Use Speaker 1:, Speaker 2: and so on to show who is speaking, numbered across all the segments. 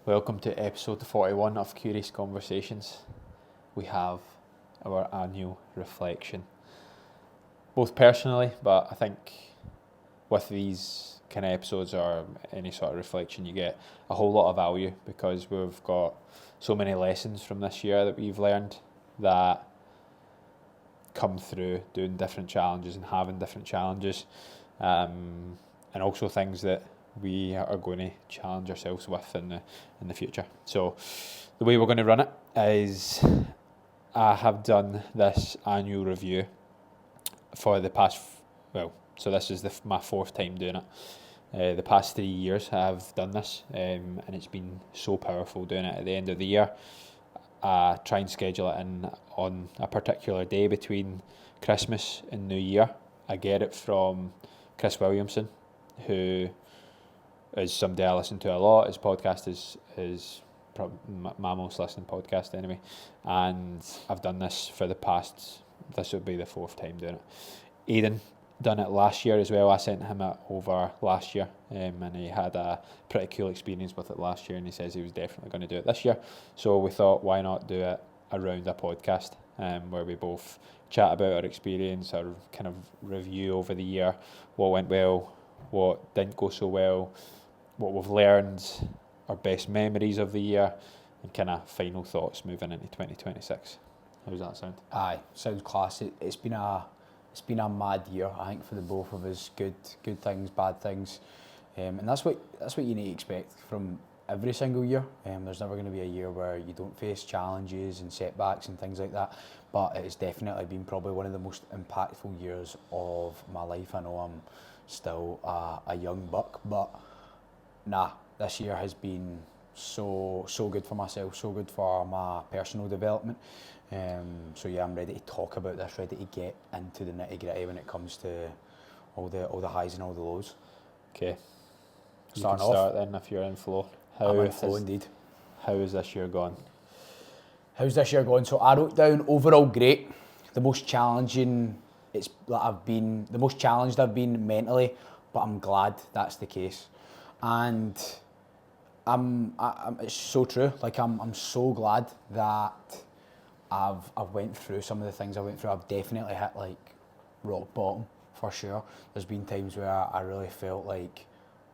Speaker 1: Welcome to episode 41 of Curious Conversations. We have our annual reflection, both personally, but I think with these kind of episodes or any sort of reflection, you get a whole lot of value because we've got so many lessons from this year that we've learned that come through doing different challenges and having different challenges, and also things that we are going to challenge ourselves with in the future. So the way we're going to run it is I have done this annual review for the past, so this is my fourth time doing it. The past 3 years I've done this, and it's been so powerful doing it at the end of the year. I try and schedule it in on a particular day between Christmas and New Year. I get it from Chris Williamson, who is somebody I listen to a lot. His podcast is probably my most listened podcast anyway, and I've done this for this would be the fourth time doing it. Aidan done it last year as well. I sent him it over last year, and he had a pretty cool experience with it last year, and he says he was definitely going to do it this year. So we thought, why not do it around a podcast, where we both chat about our experience, our kind of review over the year, what went well, what didn't go so well, what we've learned, our best memories of the year, and kind of final thoughts moving into 2026. How does that sound?
Speaker 2: Aye, sounds class. It's been a mad year, I think, for the both of us. Good things, bad things, and that's what you need to expect from every single year. There's never going to be a year where you don't face challenges and setbacks and things like that. But it's definitely been probably one of the most impactful years of my life. I know I'm still a young buck, but this year has been so good for myself, so good for my personal development. So yeah, I'm ready to talk about this, ready to get into the nitty gritty when it comes to all the highs and all the lows.
Speaker 1: Okay,
Speaker 2: Starting
Speaker 1: you can
Speaker 2: off,
Speaker 1: start then if you're in flow.
Speaker 2: I'm in flow indeed.
Speaker 1: How is this year gone?
Speaker 2: How's this year going? So I wrote down overall great. The most challenging the most challenged I've been mentally, but I'm glad that's the case. And it's so true. Like I'm so glad that I've went through some of the things I went through. I've definitely hit like rock bottom for sure. There's been times where I really felt like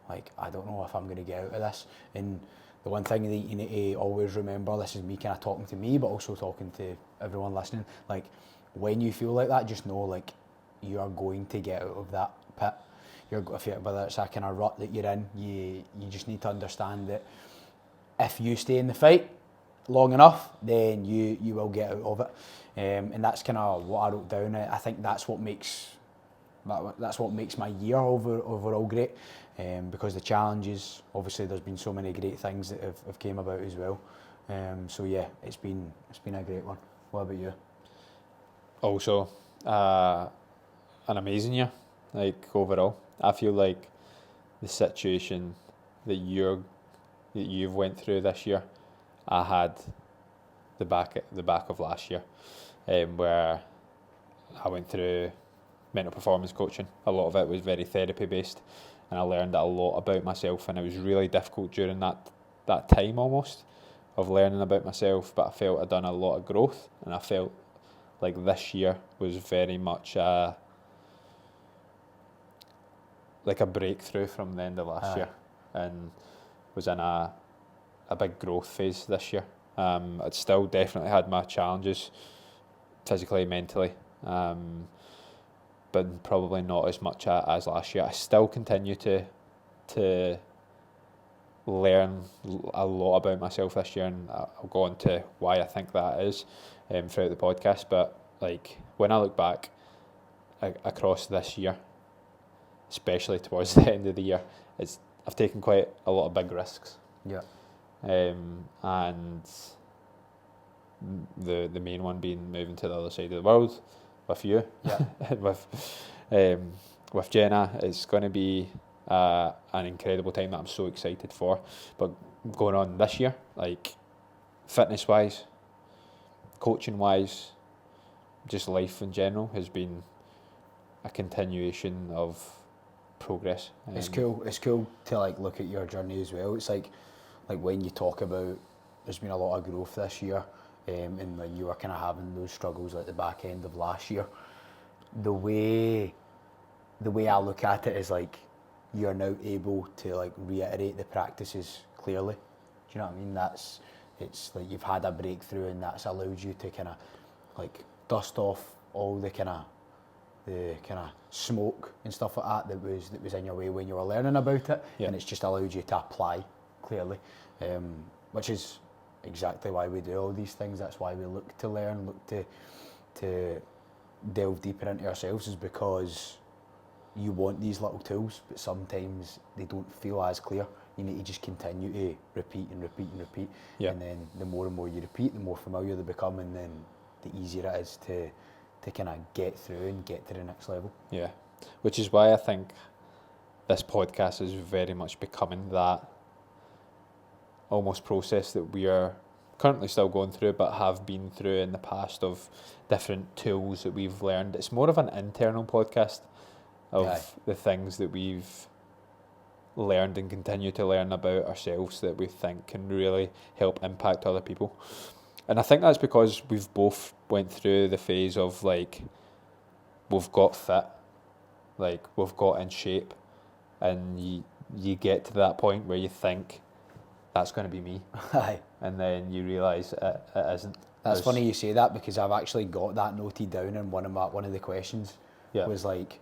Speaker 2: I don't know if I'm going to get out of this. And the one thing that you need to always remember, this is me kind of talking to me, but also talking to everyone listening. Like when you feel like that, just know like you are going to get out of that pit. Whether it's a kind of rut that you're in, you just need to understand that if you stay in the fight long enough, then you will get out of it. And that's kind of what I wrote down. I think that's what makes my year overall great. Because the challenges, obviously, there's been so many great things that have came about as well. So yeah, it's been a great one. What about you?
Speaker 1: Also, an amazing year, like overall. I feel like the situation that you've went through this year, I had the back of last year, where I went through mental performance coaching. A lot of it was very therapy based, and I learned a lot about myself, and it was really difficult during that time almost of learning about myself, but I felt I'd done a lot of growth, and I felt like this year was very much like a breakthrough from the end of last year, and was in a big growth phase this year. I'd still definitely had my challenges physically, mentally, but probably not as much as last year. I still continue to learn a lot about myself this year, and I'll go on to why I think that is throughout the podcast. But like when I look back across this year, especially towards the end of the year, I've taken quite a lot of big risks.
Speaker 2: Yeah.
Speaker 1: And the main one being moving to the other side of the world with you.
Speaker 2: Yeah.
Speaker 1: with Jenna, it's going to be an incredible time that I'm so excited for. But going on this year, like fitness wise, coaching wise, just life in general has been a continuation of progress.
Speaker 2: It's cool to like look at your journey as well. It's like like when you talk about there's been a lot of growth this year, and when you were kind of having those struggles at the back end of last year, the way I look at it is like you're now able to like reiterate the practices clearly. Do you know what I mean? It's like you've had a breakthrough, and that's allowed you to kind of like dust off all the kind of smoke and stuff like that was in your way when you were learning about it, and it's just allowed you to apply clearly, which is exactly why we do all these things. That's why we look to learn, look to delve deeper into ourselves, is because you want these little tools, but sometimes they don't feel as clear. You need to just continue to repeat and repeat and repeat, and then the more and more you repeat, the more familiar they become, and then the easier it is to kind of get through and get to the next level.
Speaker 1: Yeah, which is why I think this podcast is very much becoming that almost process that we are currently still going through, but have been through in the past, of different tools that we've learned. It's more of an internal podcast of the things that we've learned and continue to learn about ourselves that we think can really help impact other people. And I think that's because we've both went through the phase of like, we've got fit, like we've got in shape, and you get to that point where you think that's going to be me, and then you realise it isn't.
Speaker 2: That's funny you say that, because I've actually got that noted down in one of the questions. Was like,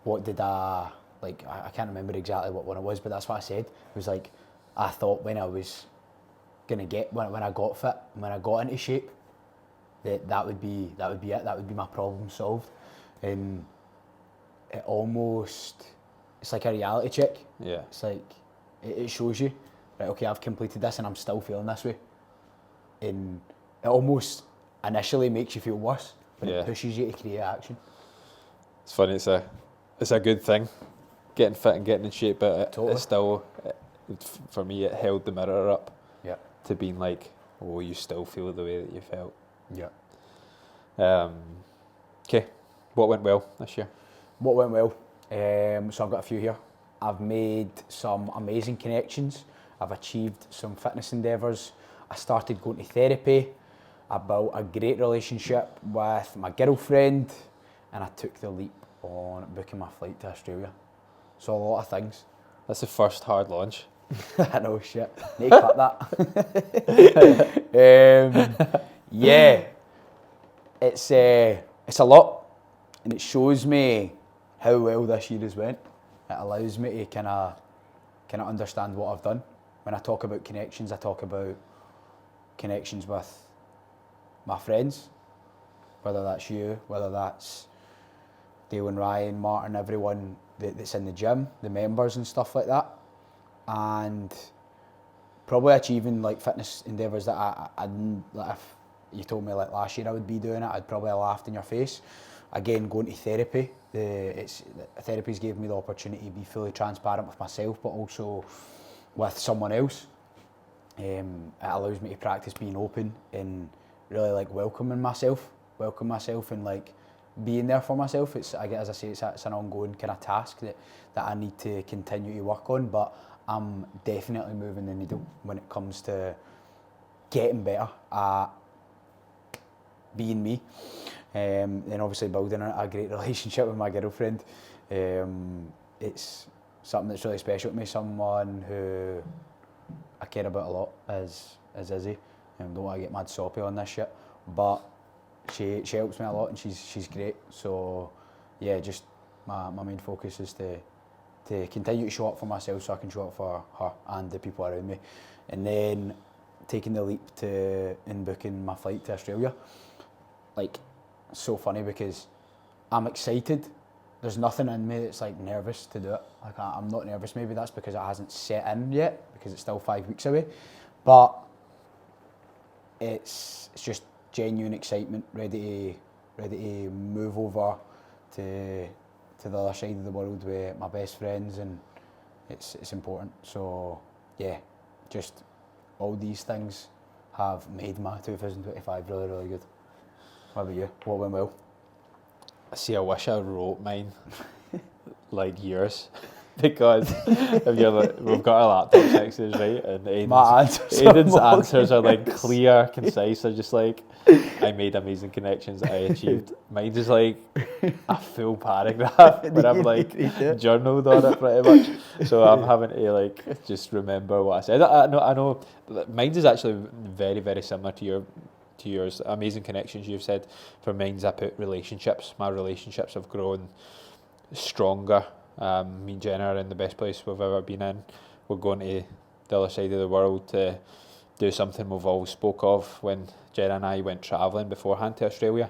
Speaker 2: what did I like? I can't remember exactly what one it was, but that's what I said. It was like, I thought when I was gonna get when I got fit, when I got into shape, that would be it. That would be my problem solved, and it's like a reality check.
Speaker 1: Yeah.
Speaker 2: It's like it shows you, right? Okay, I've completed this, and I'm still feeling this way, and it almost initially makes you feel worse, but it pushes you to create action.
Speaker 1: It's funny. It's a good thing, getting fit and getting in shape, but it's still, for me, it held the mirror up to being like, oh, you still feel the way that you felt. Okay, what went well this year?
Speaker 2: What went well? So I've got a few here. I've made some amazing connections. I've achieved some fitness endeavours. I started going to therapy. I built a great relationship with my girlfriend, and I took the leap on booking my flight to Australia. So a lot of things.
Speaker 1: That's the first hard launch.
Speaker 2: I know, shit. Need to cut that. Yeah, it's a lot, and it shows me how well this year has went. It allows me to kind of understand what I've done. When I talk about connections, I talk about connections with my friends, whether that's you, whether that's Dale and Ryan, Martin, everyone that's in the gym, the members and stuff like that, and probably achieving like fitness endeavours that I like if you told me like last year I would be doing it, I'd probably have laughed in your face. Again, going to therapy, therapy's gave me the opportunity to be fully transparent with myself, but also with someone else. It allows me to practice being open and really like welcoming myself and like being there for myself. As I say, it's an ongoing kind of task that I need to continue to work on, but I'm definitely moving the needle when it comes to getting better at being me. And obviously building a great relationship with my girlfriend. It's something that's really special to me, someone who I care about a lot, is Izzy. Don't want to get mad soppy on this shit, but she helps me a lot, and she's great. So yeah, just my main focus is to continue to show up for myself so I can show up for her and the people around me. And then taking the leap in booking my flight to Australia. Like, so funny because I'm excited. There's nothing in me that's like nervous to do it. Like I'm not nervous. Maybe that's because it hasn't set in yet, because it's still 5 weeks away. But it's just genuine excitement, ready to move over to the other side of the world with my best friends, and it's important. So yeah, just all these things have made my 2025 really, really good. What about you? What went well?
Speaker 1: See, I wish I wrote mine like yours, because if you're like, we've got our laptop sections, right, and
Speaker 2: My answers
Speaker 1: Aiden's
Speaker 2: are more
Speaker 1: answers are like
Speaker 2: curious.
Speaker 1: clear, concise. They're just like, I made amazing connections that I achieved. Mine's is like a full paragraph where I've like journaled on it pretty much. So I'm having to like just remember what I said. I know. Mine's is actually very, very similar to yours. Amazing connections, you've said. For mine's, I put relationships. My relationships have grown stronger. Me and Jenna are in the best place we've ever been in. We're going to the other side of the world to do something we've always spoke of when Jenna and I went travelling beforehand to Australia.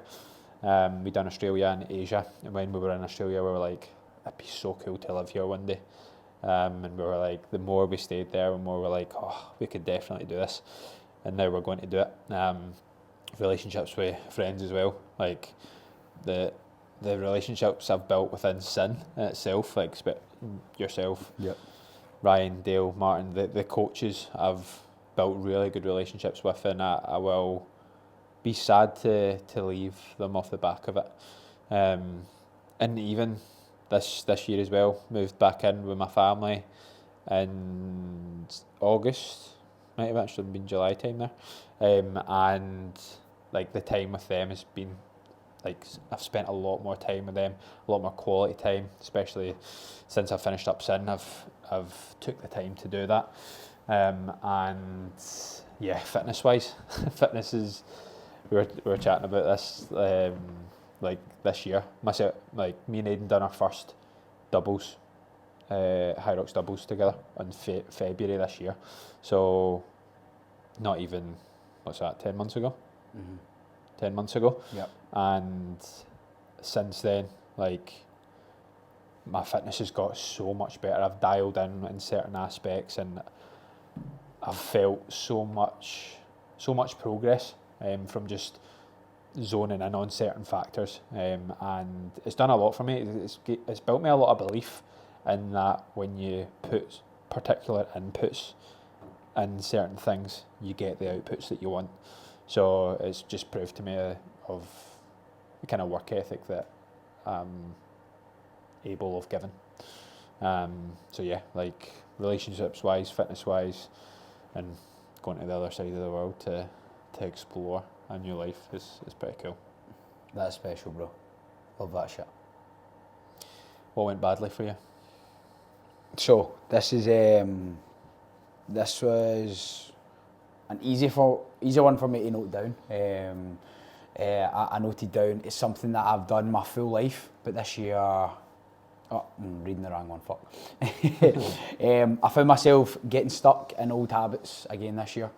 Speaker 1: We done Australia and Asia, and when we were in Australia, we were like, it'd be so cool to live here one day. And we were like, the more we stayed there, the more we were like, oh, we could definitely do this. And now we're going to do it. Relationships with friends as well, like the relationships I've built within Sin in itself, like yourself,
Speaker 2: Yep.
Speaker 1: Ryan, Dale, Martin, the coaches I've built really good relationships with, and I will be sad to leave them off the back of it. And even this year as well, moved back in with my family in August, might have actually been July time there, and like the time with them has been like I've spent a lot more time with them, a lot more quality time, especially since I finished up Sin. I've took the time to do that, and yeah, fitness wise, fitness is we were chatting about this like this year. Myself, like me and Aidan done our first doubles, High Rocks doubles together in February this year. So not even, what's that, 10 months ago?
Speaker 2: Mm-hmm.
Speaker 1: 10 months ago.
Speaker 2: Yep.
Speaker 1: And since then, like, my fitness has got so much better. I've dialed in certain aspects, and I've felt so much progress from just zoning in on certain factors, and it's done a lot for me. It's built me a lot of belief in that when you put particular inputs in certain things, you get the outputs that you want. So it's just proved to me of the kind of work ethic that I'm able of giving. So yeah, like relationships wise, fitness wise, and going to the other side of the world to explore a new life is pretty cool.
Speaker 2: That's special, bro. Love that shit.
Speaker 1: What went badly for you?
Speaker 2: So this was an easy one for me to note down. I noted down it's something that I've done my full life, but this year, I'm reading the wrong one. Fuck. I found myself getting stuck in old habits again this year,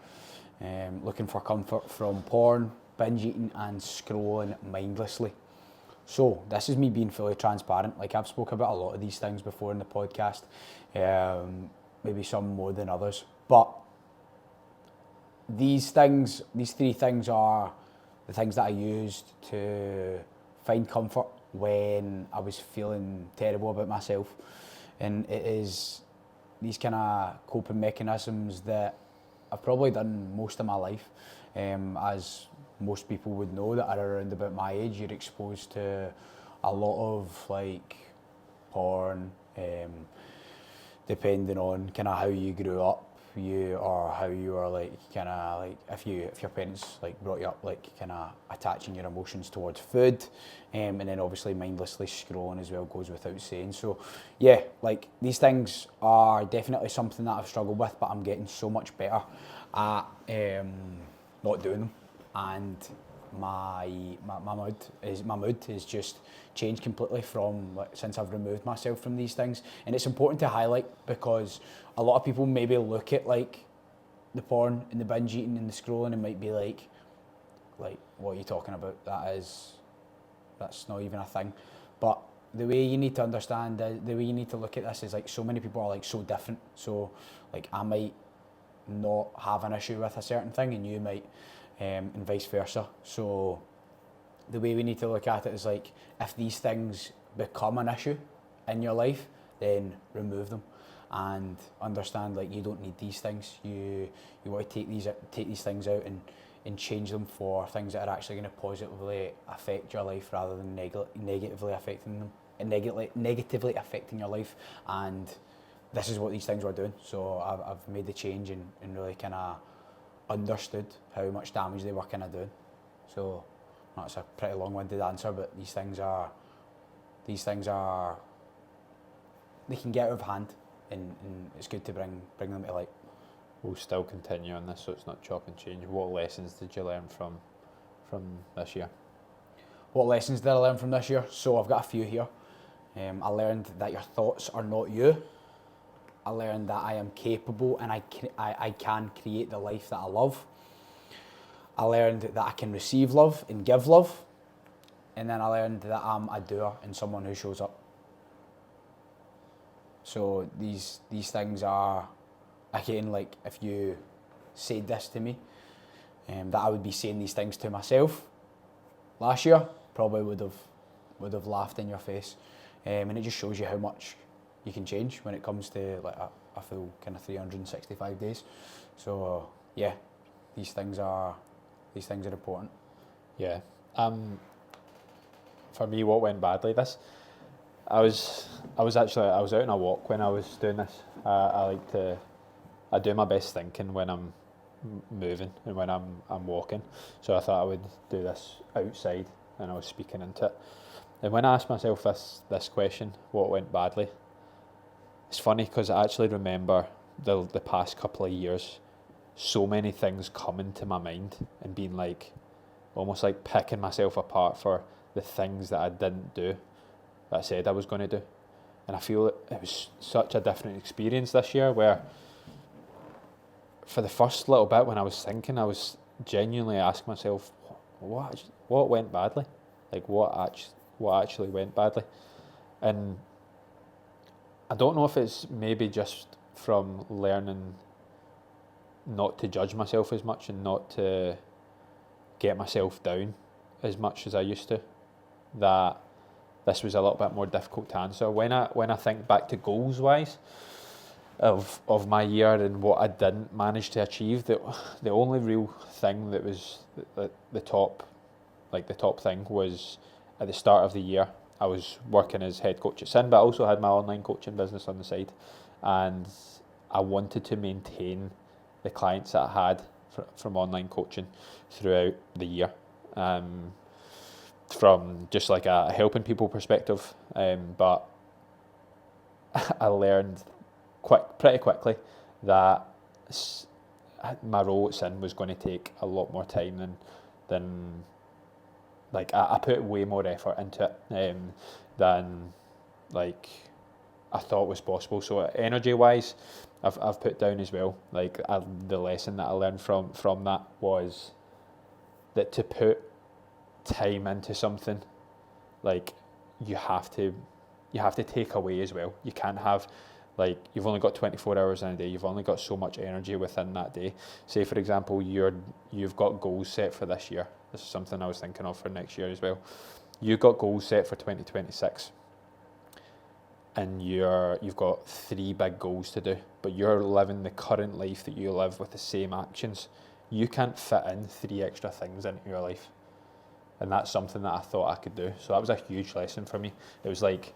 Speaker 2: looking for comfort from porn, binge eating, and scrolling mindlessly. So this is me being fully transparent. Like, I've spoken about a lot of these things before in the podcast, maybe some more than others, but these three things are the things that I used to find comfort when I was feeling terrible about myself. And it is these kind of coping mechanisms that I've probably done most of my life. As most people would know that are around about my age, you're exposed to a lot of like porn, depending on kind of how you grew up, or how you are like kind of like if your parents like brought you up like kind of attaching your emotions towards food, and then obviously mindlessly scrolling as well goes without saying. So yeah, like these things are definitely something that I've struggled with, but I'm getting so much better at not doing them, and my mood is just changed completely from like since I've removed myself from these things. And it's important to highlight because a lot of people maybe look at like the porn and the binge eating and the scrolling and might be like what are you talking about? That's not even a thing. But the way you need to understand, the way you need to look at this is like so many people are like so different. So like I might not have an issue with a certain thing and you might, and vice versa. So the way we need to look at it is like if these things become an issue in your life, then remove them and understand like you don't need these things. You want to take these things out and change them for things that are actually going to positively affect your life rather than negatively affecting them negatively affecting your life, and this is what these things were doing. So I've made the change and really kind of understood how much damage they were kind of doing. So that's a pretty long-winded answer, but these things are they can get out of hand, and it's good to bring them to light.
Speaker 1: We'll still continue on this, so it's not chop and change. What lessons did you learn from this year?
Speaker 2: What lessons did I learn from this year? So I've got a few here. I learned that your thoughts are not you. I learned that I am capable and I can create the life that I love. I learned that I can receive love and give love. And then I learned that I'm a doer and someone who shows up. So these things are, again, like if you said this to me, that I would be saying these things to myself last year, probably would have laughed in your face. And it just shows you how much you can change when it comes to like a full kind of 365 days. So yeah, these things are important.
Speaker 1: Yeah. For me, what went badly this, I was out on a walk when I was doing this. I do my best thinking when I'm moving and when I'm walking. So I thought I would do this outside, and I was speaking into it. And when I asked myself this question, what went badly, it's funny because I actually remember the past couple of years, so many things coming to my mind and being like, almost like picking myself apart for the things that I didn't do, that I said I was going to do. And I feel it was such a different experience this year, where for the first little bit when I was thinking, I was genuinely asking myself, what went badly? Like what actually went badly? And I don't know if it's maybe just from learning not to judge myself as much and not to get myself down as much as I used to, that this was a little bit more difficult to answer. When I think back to goals wise of my year and what I didn't manage to achieve, the only real thing that was the top thing was at the start of the year. I was working as head coach at Sin, but I also had my online coaching business on the side, and I wanted to maintain the clients that I had from online coaching throughout the year, from just like a helping people perspective, but I learned pretty quickly that my role at Sin was going to take a lot more time than like I put way more effort into it than like I thought was possible. So energy wise, I've put down as well. Like the lesson that I learned from that was that to put time into something, like you have to take away as well. You can't have, like, you've only got 24 hours in a day. You've only got so much energy within that day. Say for example, you've got goals set for this year. This is something I was thinking of for next year as well. You've got goals set for 2026, and you've got 3 big goals to do, but you're living the current life that you live with the same actions. You can't fit in 3 extra things into your life, and that's something that I thought I could do. So that was a huge lesson for me. It was like,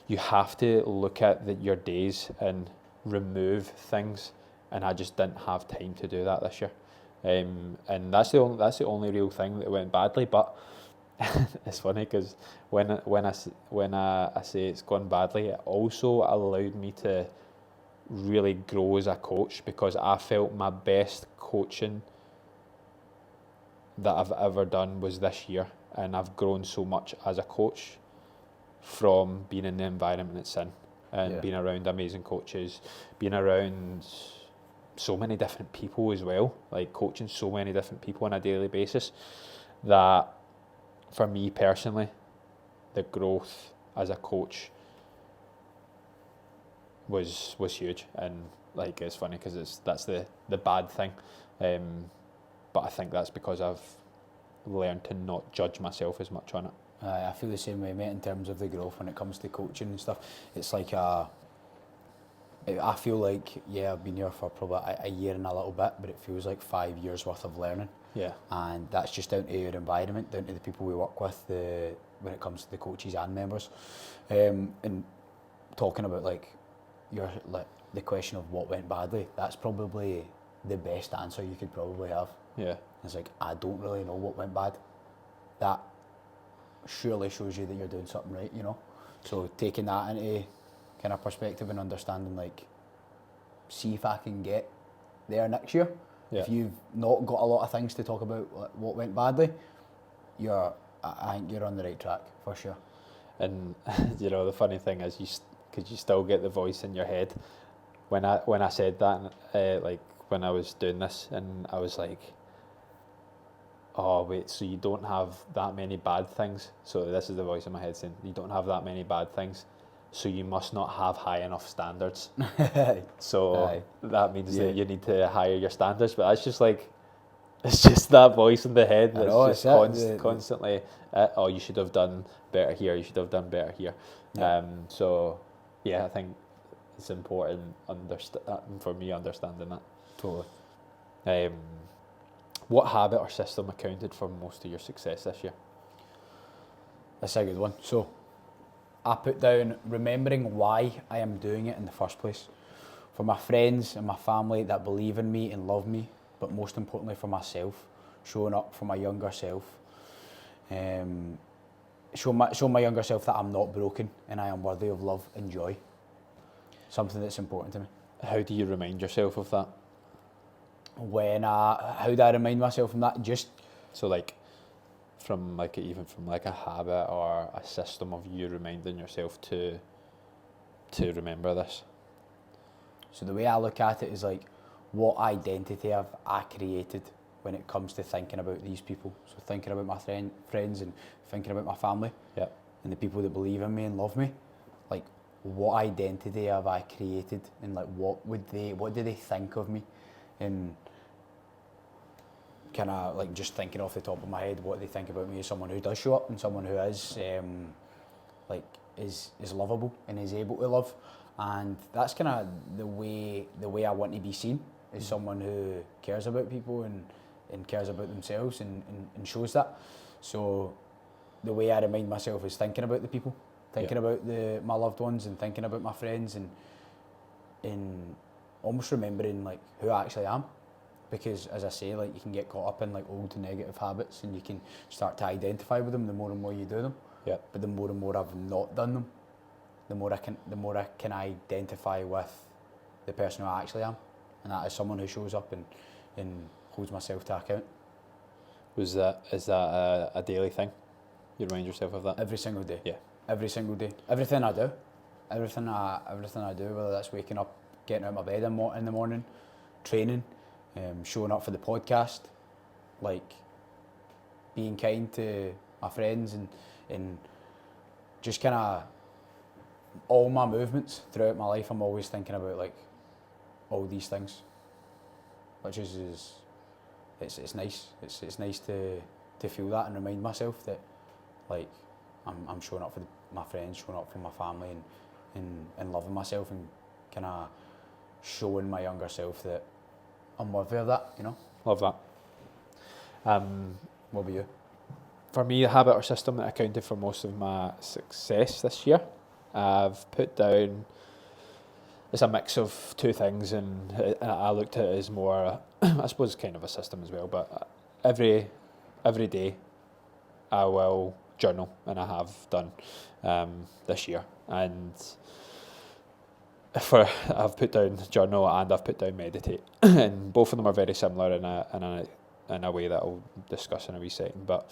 Speaker 1: you have to look at your days and remove things, and I just didn't have time to do that this year. And that's the only real thing that went badly. But it's funny because when I say it's gone badly, it also allowed me to really grow as a coach, because I felt my best coaching that I've ever done was this year, and I've grown so much as a coach from being in the environment it's in, and being around amazing coaches, being around so many different people as well, like coaching so many different people on a daily basis, that for me personally, the growth as a coach was huge. And like, it's funny because that's the bad thing, but I think that's because I've learned to not judge myself as much on it.
Speaker 2: I feel the same way, mate, in terms of the growth when it comes to coaching and stuff. It's like I feel like, yeah, I've been here for probably a year and a little bit, but it feels like 5 years worth of learning.
Speaker 1: Yeah.
Speaker 2: And that's just down to your environment, down to the people we work with, when it comes to the coaches and members. And talking about like the question of what went badly, that's probably the best answer you could probably have.
Speaker 1: Yeah.
Speaker 2: It's like, I don't really know what went bad. That surely shows you that you're doing something right, you know? So taking that into kind of perspective and understanding, like, see if I can get there next year.
Speaker 1: Yeah.
Speaker 2: If you've not got a lot of things to talk about what went badly, I think you're on the right track for sure.
Speaker 1: And you know, the funny thing is, because you still get the voice in your head. When I said that, like when I was doing this, and I was like, oh wait, so you don't have that many bad things. So this is the voice in my head saying, you don't have that many bad things, so you must not have high enough standards. So
Speaker 2: Aye.
Speaker 1: that means
Speaker 2: Yeah.
Speaker 1: that you need to higher your standards. But that's just like, it's just that voice in the head
Speaker 2: I
Speaker 1: that's
Speaker 2: know,
Speaker 1: just
Speaker 2: it's it.
Speaker 1: constantly, oh, you should have done better here, you should have done better here.
Speaker 2: Yeah.
Speaker 1: So yeah, I think it's important for me understanding that.
Speaker 2: Totally.
Speaker 1: What habit or system accounted for most of your success this year?
Speaker 2: That's a good one. So I put down remembering why I am doing it in the first place. For my friends and my family that believe in me and love me, but most importantly for myself, showing up for my younger self. Show my younger self that I'm not broken and I am worthy of love and joy. Something that's important to me.
Speaker 1: How do you remind yourself of that?
Speaker 2: How do I remind myself from that? Just
Speaker 1: So like, from like a habit or a system of you reminding yourself to remember this.
Speaker 2: So the way I look at it is like, what identity have I created when it comes to thinking about these people? So thinking about my friends and thinking about my family,
Speaker 1: Yeah.
Speaker 2: and the people that believe in me and love me. Like, what identity have I created, and like what do they think of me? And kind of like just thinking off the top of my head, what they think about me as someone who does show up and someone who is is lovable and is able to love. And that's kind of the way I want to be seen, as someone who cares about people and cares about themselves and shows that. So the way I remind myself is thinking about the people, thinking about my loved ones, and thinking about my friends, and almost remembering like who I actually am. Because as I say, like, you can get caught up in like old negative habits, and you can start to identify with them the more and more you do them.
Speaker 1: Yeah.
Speaker 2: But the more and more I've not done them, the more I can identify with the person who I actually am, and that is someone who shows up and holds myself to account.
Speaker 1: Is that a daily thing? You remind yourself of that?
Speaker 2: Every single day.
Speaker 1: Yeah.
Speaker 2: Every single day. Everything I do, everything I do, whether that's waking up, getting out of my bed in the morning, training, showing up for the podcast, like being kind to my friends, and just kind of all my movements throughout my life. I'm always thinking about like all these things, which is it's nice. It's nice to feel that and remind myself that like I'm showing up for my friends, showing up for my family, and loving myself, and kind of showing my younger self that I'm worthy of that, you know.
Speaker 1: Love that.
Speaker 2: What about you?
Speaker 1: For me, the habit or system that accounted for most of my success this year, I've put down, it's a mix of two things, and I looked at it as more, I suppose, kind of a system as well, but every day I will journal, and I have done this year. And I've put down journal and I've put down meditate, and both of them are very similar in a way that I'll discuss in a wee second. But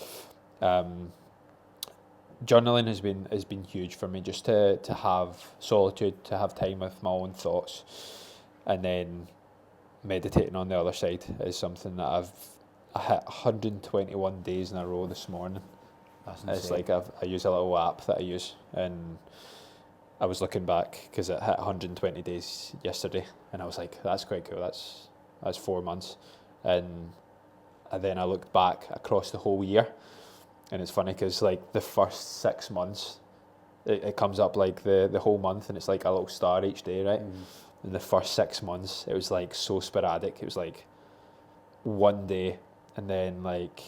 Speaker 1: journaling has been huge for me, just to have solitude, to have time with my own thoughts, and then meditating on the other side is something that I hit 121 days in a row this morning.
Speaker 2: That's insane.
Speaker 1: It's like I use a little app that I use, and I was looking back because it hit 120 days yesterday, and I was like, that's quite cool. That's 4 months, and then I looked back across the whole year, and it's funny because like the first 6 months, it comes up like the whole month, and it's like a little star each day, right? in the first 6 months, it was like so sporadic. It was like one day, and then like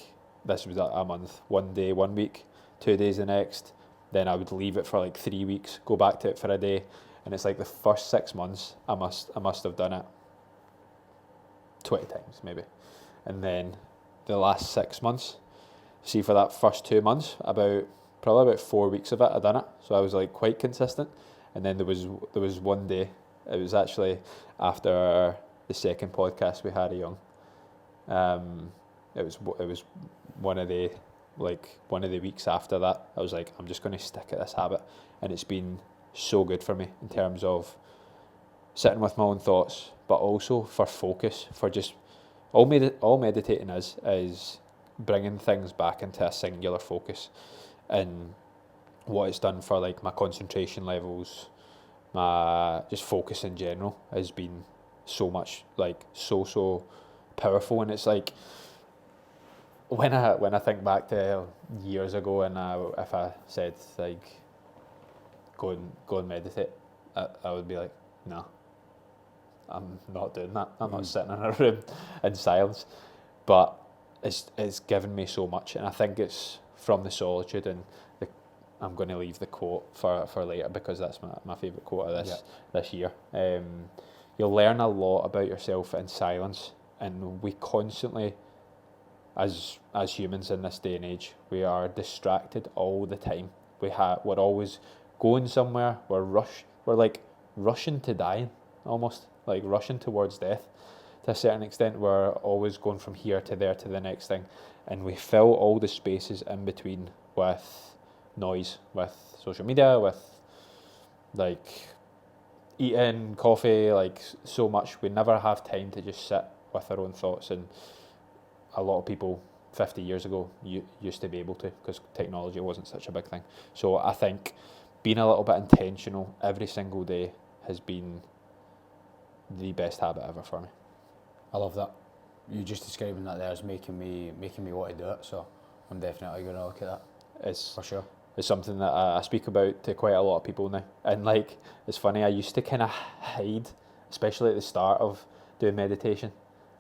Speaker 1: this was a month. One day, 1 week, 2 days the next. Then I would leave it for like 3 weeks, go back to it for a day, and it's like the first 6 months I must have done it 20 times maybe, and then the last 6 months, see for that first 2 months, probably about 4 weeks of it I done it, so I was like quite consistent, and then there was one day, it was actually after the second podcast with Harry Young. It was one of the weeks after that. I was like, I'm just going to stick at this habit, and it's been so good for me in terms of sitting with my own thoughts, but also for focus, for just all meditating is bringing things back into a singular focus, and what it's done for like my concentration levels, my just focus in general has been so much, like so powerful. And it's like when I think back to years ago, and if I said like go and meditate, I would be like, no, I'm not doing that. I'm not sitting in a room in silence. But it's given me so much, and I think it's from the solitude. And I'm going to leave the quote for later, because that's my favourite quote of this year. You'll learn a lot about yourself in silence, and we constantly, as humans in this day and age, we are distracted all the time. We're always going somewhere. We're like rushing to dying, almost like rushing towards death. To a certain extent, we're always going from here to there to the next thing, and we fill all the spaces in between with noise, with social media, with like eating, coffee, like so much. We never have time to just sit with our own thoughts, and a lot of people 50 years ago used to be able to, because technology wasn't such a big thing. So I think being a little bit intentional every single day has been the best habit ever for me.
Speaker 2: I love that. You just describing that there is making me want to do it. So I'm definitely going to look at that.
Speaker 1: It's
Speaker 2: for sure.
Speaker 1: It's something that I speak about to quite a lot of people now. And like, it's funny, I used to kind of hide, especially at the start of doing meditation.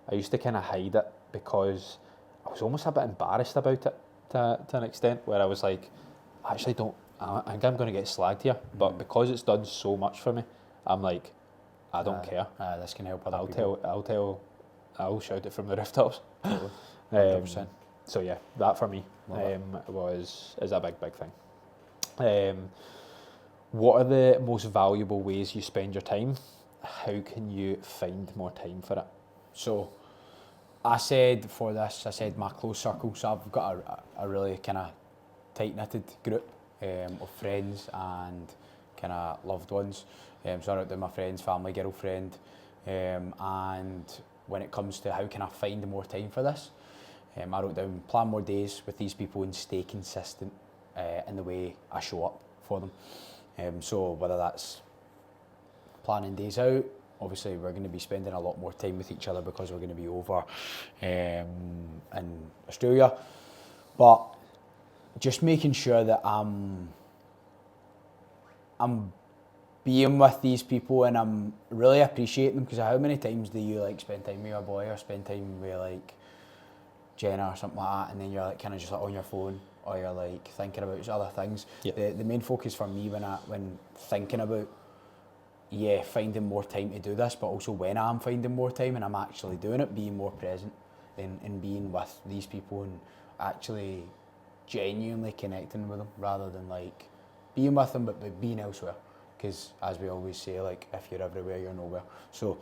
Speaker 1: I used to kind of hide it because I was almost a bit embarrassed about it to an extent, where I was like, I think I'm going to get slagged here. But because it's done so much for me, I'm like, I don't care.
Speaker 2: This can help other people.
Speaker 1: I'll shout it from the rooftops.
Speaker 2: Totally. 100%.
Speaker 1: So yeah, that for me is a big thing. What are the most valuable ways you spend your time? How can you find more time for it?
Speaker 2: So I said my close circle. So I've got a really kind of tight-knitted group of friends and kind of loved ones. So I wrote down my friends, family, girlfriend, and when it comes to how can I find more time for this, I wrote down plan more days with these people and stay consistent in the way I show up for them. So whether that's planning days out, obviously we're going to be spending a lot more time with each other because we're going to be over in Australia, but just making sure that I'm being with these people and I'm really appreciating them, because how many times do you like spend time with your boy or spend time with like Jenna or something like that, and then you're like kind of just like on your phone, or you're like thinking about other things. The main focus for me when thinking about finding more time to do this, but also when I'm finding more time and I'm actually doing it, being more present and being with these people and actually genuinely connecting with them, rather than like being with them but being elsewhere. Because as we always say, like, if you're everywhere, you're nowhere. So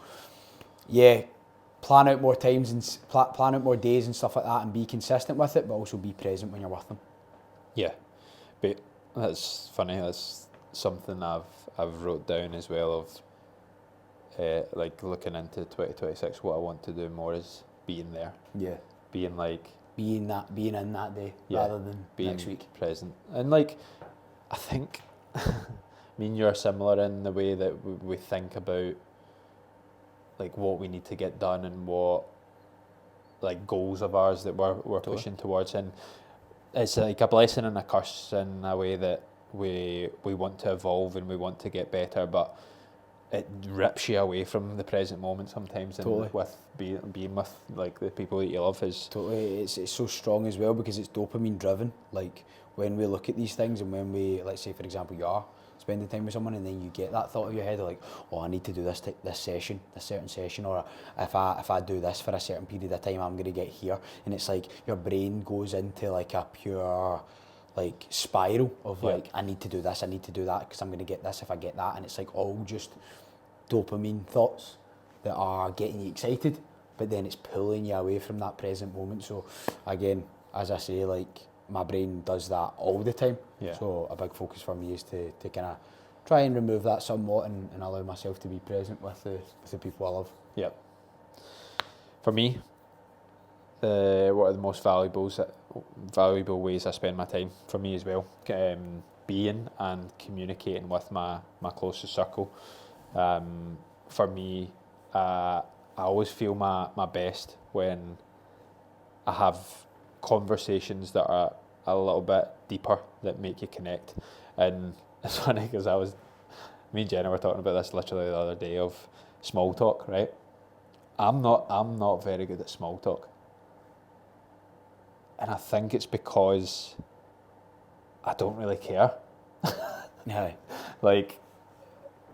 Speaker 2: plan out more times and plan out more days and stuff like that, and be consistent with it, but also be present when you're with them.
Speaker 1: Yeah, but that's funny. That's something I've wrote down as well, of like looking into 2026. What I want to do more is being there.
Speaker 2: Yeah,
Speaker 1: being in that
Speaker 2: day rather than
Speaker 1: being
Speaker 2: next week.
Speaker 1: Present. And like, I think me and you are similar in the way that we think about like what we need to get done and what like goals of ours that we're totally pushing towards, and it's like a blessing and a curse in a way that we want to evolve and we want to get better, but it rips you away from the present moment sometimes, and
Speaker 2: Totally.
Speaker 1: with being with like the people that you love is
Speaker 2: Totally, it's so strong as well because it's dopamine driven. Like when we look at these things and when we, let's say for example, you are spending time with someone and then you get that thought of your head of like, oh, I need to do this certain session, or if I do this for a certain period of time, I'm gonna get here, and it's like your brain goes into like a pure like spiral of like, I need to do this, I need to do that because I'm gonna get this if I get that, and it's like all just dopamine thoughts that are getting you excited, but then it's pulling you away from that present moment. So again, as I say, like my brain does that all the time.
Speaker 1: Yeah.
Speaker 2: So a big focus for me is to kind of try and remove that somewhat and allow myself to be present with the people I love.
Speaker 1: Yep. For me, what are the most valuable ways I spend my time, for me as well, being and communicating with my closest circle. For me, I always feel my best when I have conversations that are a little bit deeper, that make you connect. And it's funny because me and Jenna were talking about this literally the other day of small talk, right? I'm not very good at small talk. And I think it's because I don't really care.
Speaker 2: Yeah.
Speaker 1: Like,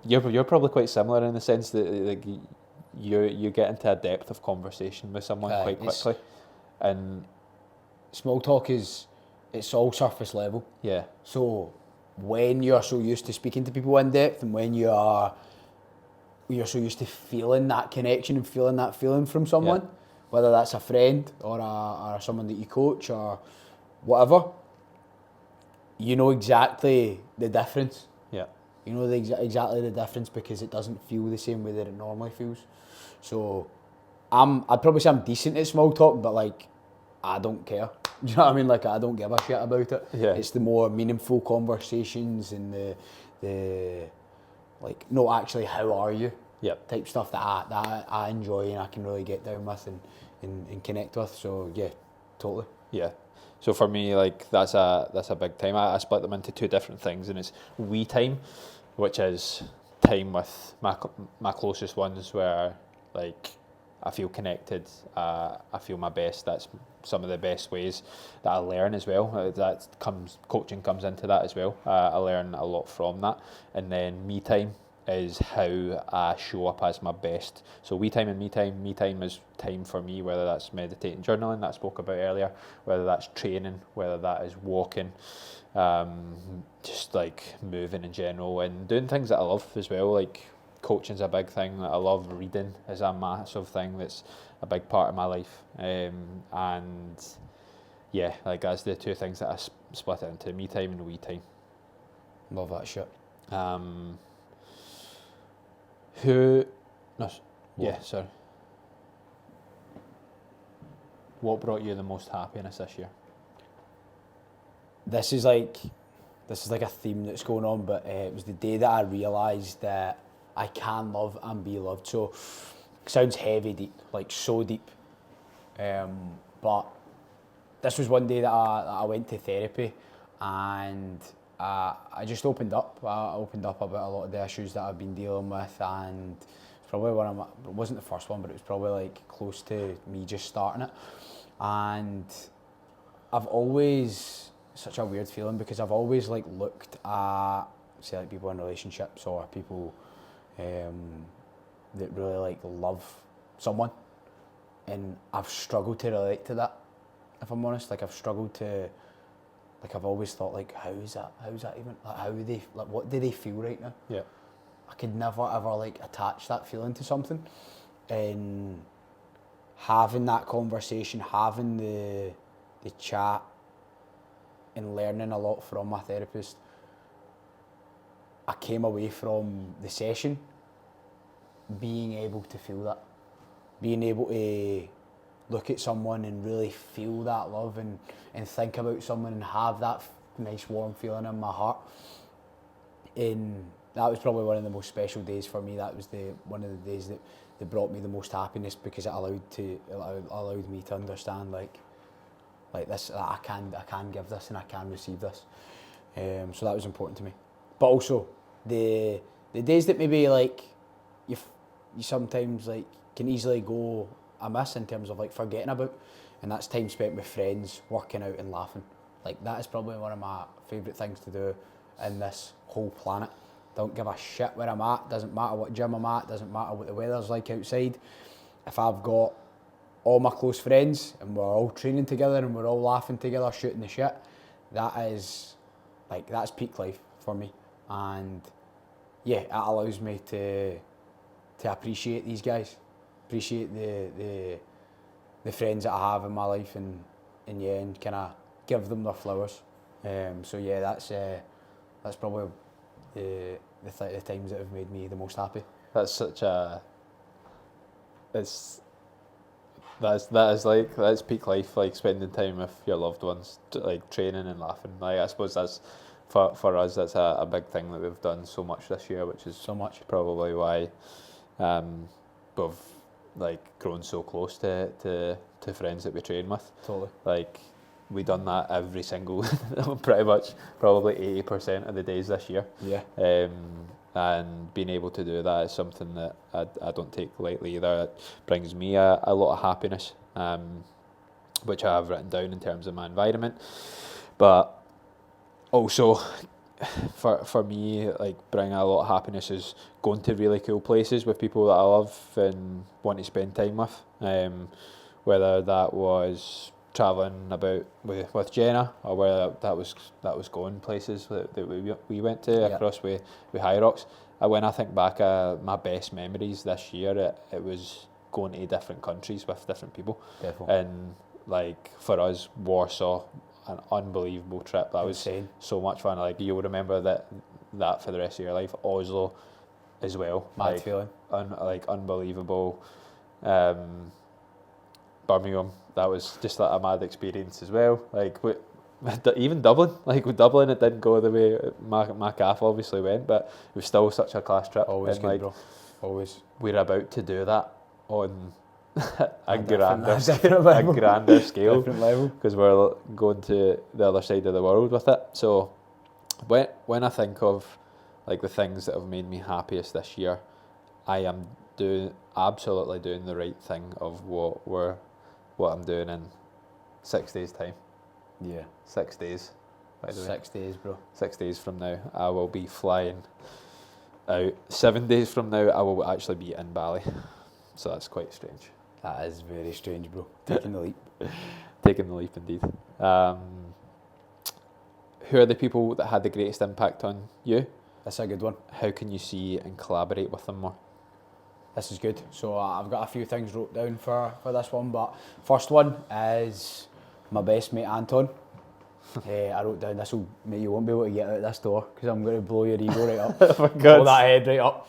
Speaker 1: you're probably quite similar in the sense that like you get into a depth of conversation with someone quite quickly, and
Speaker 2: small talk it's all surface level.
Speaker 1: yeah,
Speaker 2: So when you're so used to speaking to people in depth, and when you're so used to feeling that connection and feeling that feeling from someone,
Speaker 1: Yeah.
Speaker 2: whether that's a friend or someone that you coach or whatever, you know exactly the difference.
Speaker 1: yeah,
Speaker 2: You know exactly the difference because it doesn't feel the same way that it normally feels. So I'd probably say I'm decent at small talk, but like I don't care. Do you know what I mean? Like I don't give a shit about it.
Speaker 1: Yeah.
Speaker 2: It's the more meaningful conversations and the like, no, actually, how are you?
Speaker 1: Yep.
Speaker 2: Type stuff that I enjoy and I can really get down with and connect with. So yeah, totally.
Speaker 1: yeah. So for me, like that's a big time. I split them into two different things, and it's we time, which is time with my closest ones, where like I feel connected, I feel my best. That's some of the best ways that I learn as well. Coaching comes into that as well. I learn a lot from that, and then me time is how I show up as my best. So we time and me time is time for me, whether that's meditating, journaling that I spoke about earlier, whether that's training, whether that is walking, just like moving in general and doing things that I love as well. Like coaching's a big thing that I love. Reading is a massive thing that's a big part of my life, and yeah, like that's the two things that I split it into: me time and we time.
Speaker 2: Love that shit.
Speaker 1: Sorry. What brought you the most happiness this year?
Speaker 2: This is like a theme that's going on, but it was the day that I realised that I can love and be loved. So it sounds heavy, deep, like so deep. But this was one day that I went to therapy, and I just opened up. I opened up about a lot of the issues that I've been dealing with, and it's probably it wasn't the first one, but it was probably like close to me just starting it. And I've always, such a weird feeling because I've always like looked at, say, like people in relationships or people that really like love someone, and I've struggled to relate to that, if I'm honest. Like I've struggled to, like I've always thought like, how is that even, like how do they, like what do they feel right now?
Speaker 1: Yeah.
Speaker 2: I could never ever like attach that feeling to something, and having that conversation, having the chat and learning a lot from my therapist, I came away from the session being able to feel that, being able to look at someone and really feel that love and think about someone and have that nice warm feeling in my heart. And that was probably one of the most special days for me. That was one of the days that brought me the most happiness, because it allowed me to understand like this, I can give this and I can receive this. So that was important to me. But also the days that maybe like you sometimes like can easily go amiss in terms of like forgetting about, and that's time spent with friends, working out and laughing. Like that is probably one of my favourite things to do in this whole planet. Don't give a shit where I'm at, doesn't matter what gym I'm at, doesn't matter what the weather's like outside. If I've got all my close friends and we're all training together and we're all laughing together, shooting the shit, that's peak life for me. And yeah, it allows me to appreciate these guys, appreciate the friends that I have in my life, and kind of give them their flowers. So yeah, that's probably the times that have made me the most happy.
Speaker 1: That's that's peak life, like spending time with your loved ones, like training and laughing. Like I suppose that's for us, that's a big thing that we've done so much this year, which is
Speaker 2: so much
Speaker 1: probably why we've like grown so close to friends that we train with.
Speaker 2: Totally.
Speaker 1: Like we done that every single, pretty much probably 80% of the days this year.
Speaker 2: Yeah.
Speaker 1: And being able to do that is something that I don't take lightly either. It brings me a lot of happiness, which I have written down in terms of my environment. But also, for me, like bringing a lot of happiness is going to really cool places with people that I love and want to spend time with. Whether that was travelling about with Jenna, or whether that was going places that we went to across with High Rocks. When I think back, my best memories this year, it was going to different countries with different people.
Speaker 2: Definitely.
Speaker 1: And like for us, Warsaw, an unbelievable trip. That
Speaker 2: Insane.
Speaker 1: was so much fun. Like you'll remember that for the rest of your life. Oslo as well.
Speaker 2: Mad feeling.
Speaker 1: Unbelievable. Birmingham, that was just like a mad experience as well. Like even Dublin, with Dublin, it didn't go the way my calf obviously went, but it was still such a class trip.
Speaker 2: Always
Speaker 1: and
Speaker 2: good, bro. Always.
Speaker 1: We're about to do that on a
Speaker 2: grander
Speaker 1: scale,
Speaker 2: different level,
Speaker 1: because we're going to the other side of the world with it. So when I think of like the things that have made me happiest this year, I am absolutely doing the right thing of what I'm doing in 6 days' time.
Speaker 2: Yeah.
Speaker 1: 6 days. By the way.
Speaker 2: 6 days, bro.
Speaker 1: 6 days from now, I will be flying out. 7 days from now, I will actually be in Bali. So that's quite strange.
Speaker 2: That is very strange, bro. Taking the leap.
Speaker 1: Taking the leap, indeed. Who are the people that had the greatest impact on you?
Speaker 2: That's a good one.
Speaker 1: How can you see and collaborate with them more?
Speaker 2: This is good. So I've got a few things wrote down for this one, but first one is my best mate Anton. I wrote down this will, mate, you won't be able to get out this door because I'm going to blow your ego right up. Blow that head right up.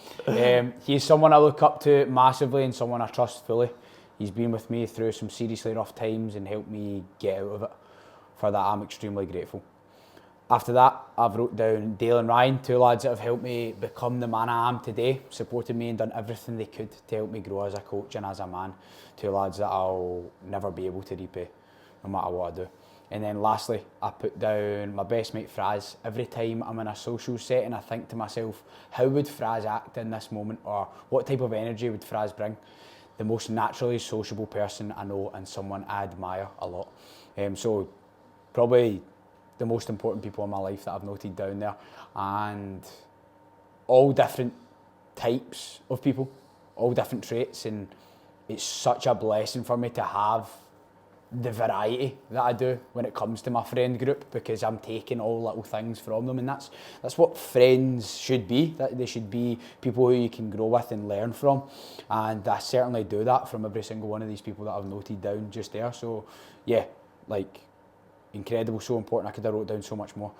Speaker 2: He's someone I look up to massively and someone I trust fully. He's been with me through some seriously rough times and helped me get out of it. For that, I'm extremely grateful. After that, I've wrote down Dale and Ryan, two lads that have helped me become the man I am today, supported me and done everything they could to help me grow as a coach and as a man. Two lads that I'll never be able to repay, no matter what I do. And then lastly, I put down my best mate Fraz. Every time I'm in a social setting, I think to myself, how would Fraz act in this moment, or what type of energy would Fraz bring? The most naturally sociable person I know and someone I admire a lot. So probably the most important people in my life that I've noted down there, and all different types of people, all different traits, and it's such a blessing for me to have the variety that I do when it comes to my friend group, because I'm taking all little things from them, and that's what friends should be. That they should be people who you can grow with and learn from, and I certainly do that from every single one of these people that I've noted down just there. So yeah, like incredible, so important. I could have wrote down so much more.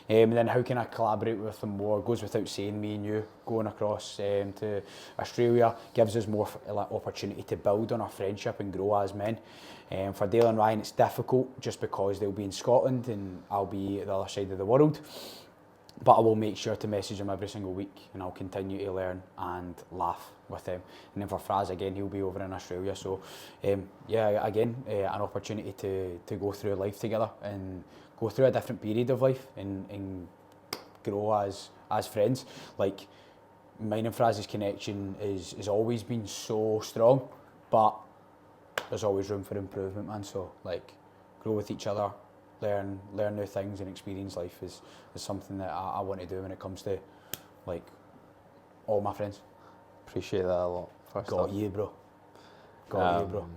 Speaker 2: And then how can I collaborate with them more? Goes without saying, me and you going across to Australia gives us more opportunity to build on our friendship and grow as men. For Dale and Ryan, it's difficult just because they'll be in Scotland and I'll be at the other side of the world. But I will make sure to message them every single week, and I'll continue to learn and laugh with them. And then for Fraz, again, he'll be over in Australia. So yeah, again, an opportunity to go through life together and go through a different period of life and grow as friends. Like, mine and Fraz's connection is always been so strong, but there's always room for improvement, man. So like, grow with each other, learn new things, and experience life is something that I want to do when it comes to like all my friends.
Speaker 1: Appreciate that a lot.
Speaker 2: Got you, bro. Got you, bro.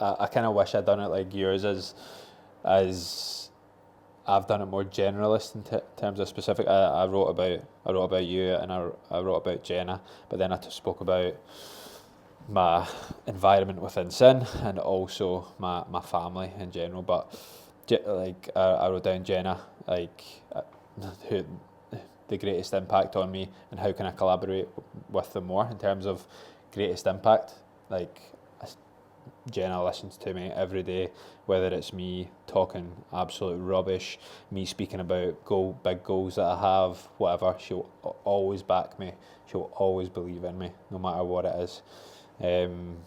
Speaker 1: I kind of wish I'd done it like yours, as I've done it more generalist in terms of specific. I wrote about you, and I wrote about Jenna, but then I spoke about my environment within Sin, and also my family in general. But like I wrote down Jenna, like who the greatest impact on me, and how can I collaborate with them more in terms of greatest impact. Like Jenna listens to me every day, whether it's me talking absolute rubbish, me speaking about big goals that I have, whatever. She'll always back me. She'll always believe in me, no matter what it is. And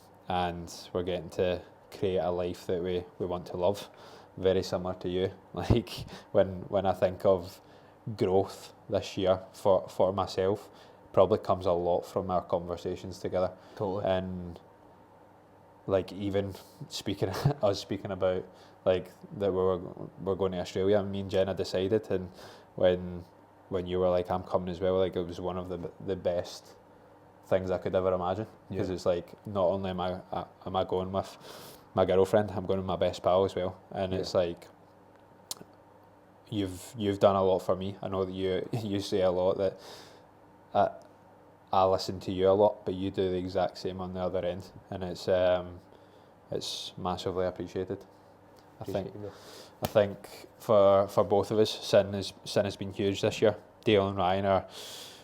Speaker 1: we're getting to create a life that we want to love, very similar to you. Like when I think of growth this year for myself, probably comes a lot from our conversations together.
Speaker 2: Totally.
Speaker 1: And like even speaking about like that we're going to Australia, and me and Jenna decided, and when you were like, I'm coming as well, like it was one of the best things I could ever imagine, because it's like, not only am I going with my girlfriend, I'm going with my best pal as well, and it's like, you've done a lot for me. I know that you say a lot that I listen to you a lot, but you do the exact same on the other end, and it's massively appreciated. I think for both of us, Sin has been huge this year. Dale and Ryan are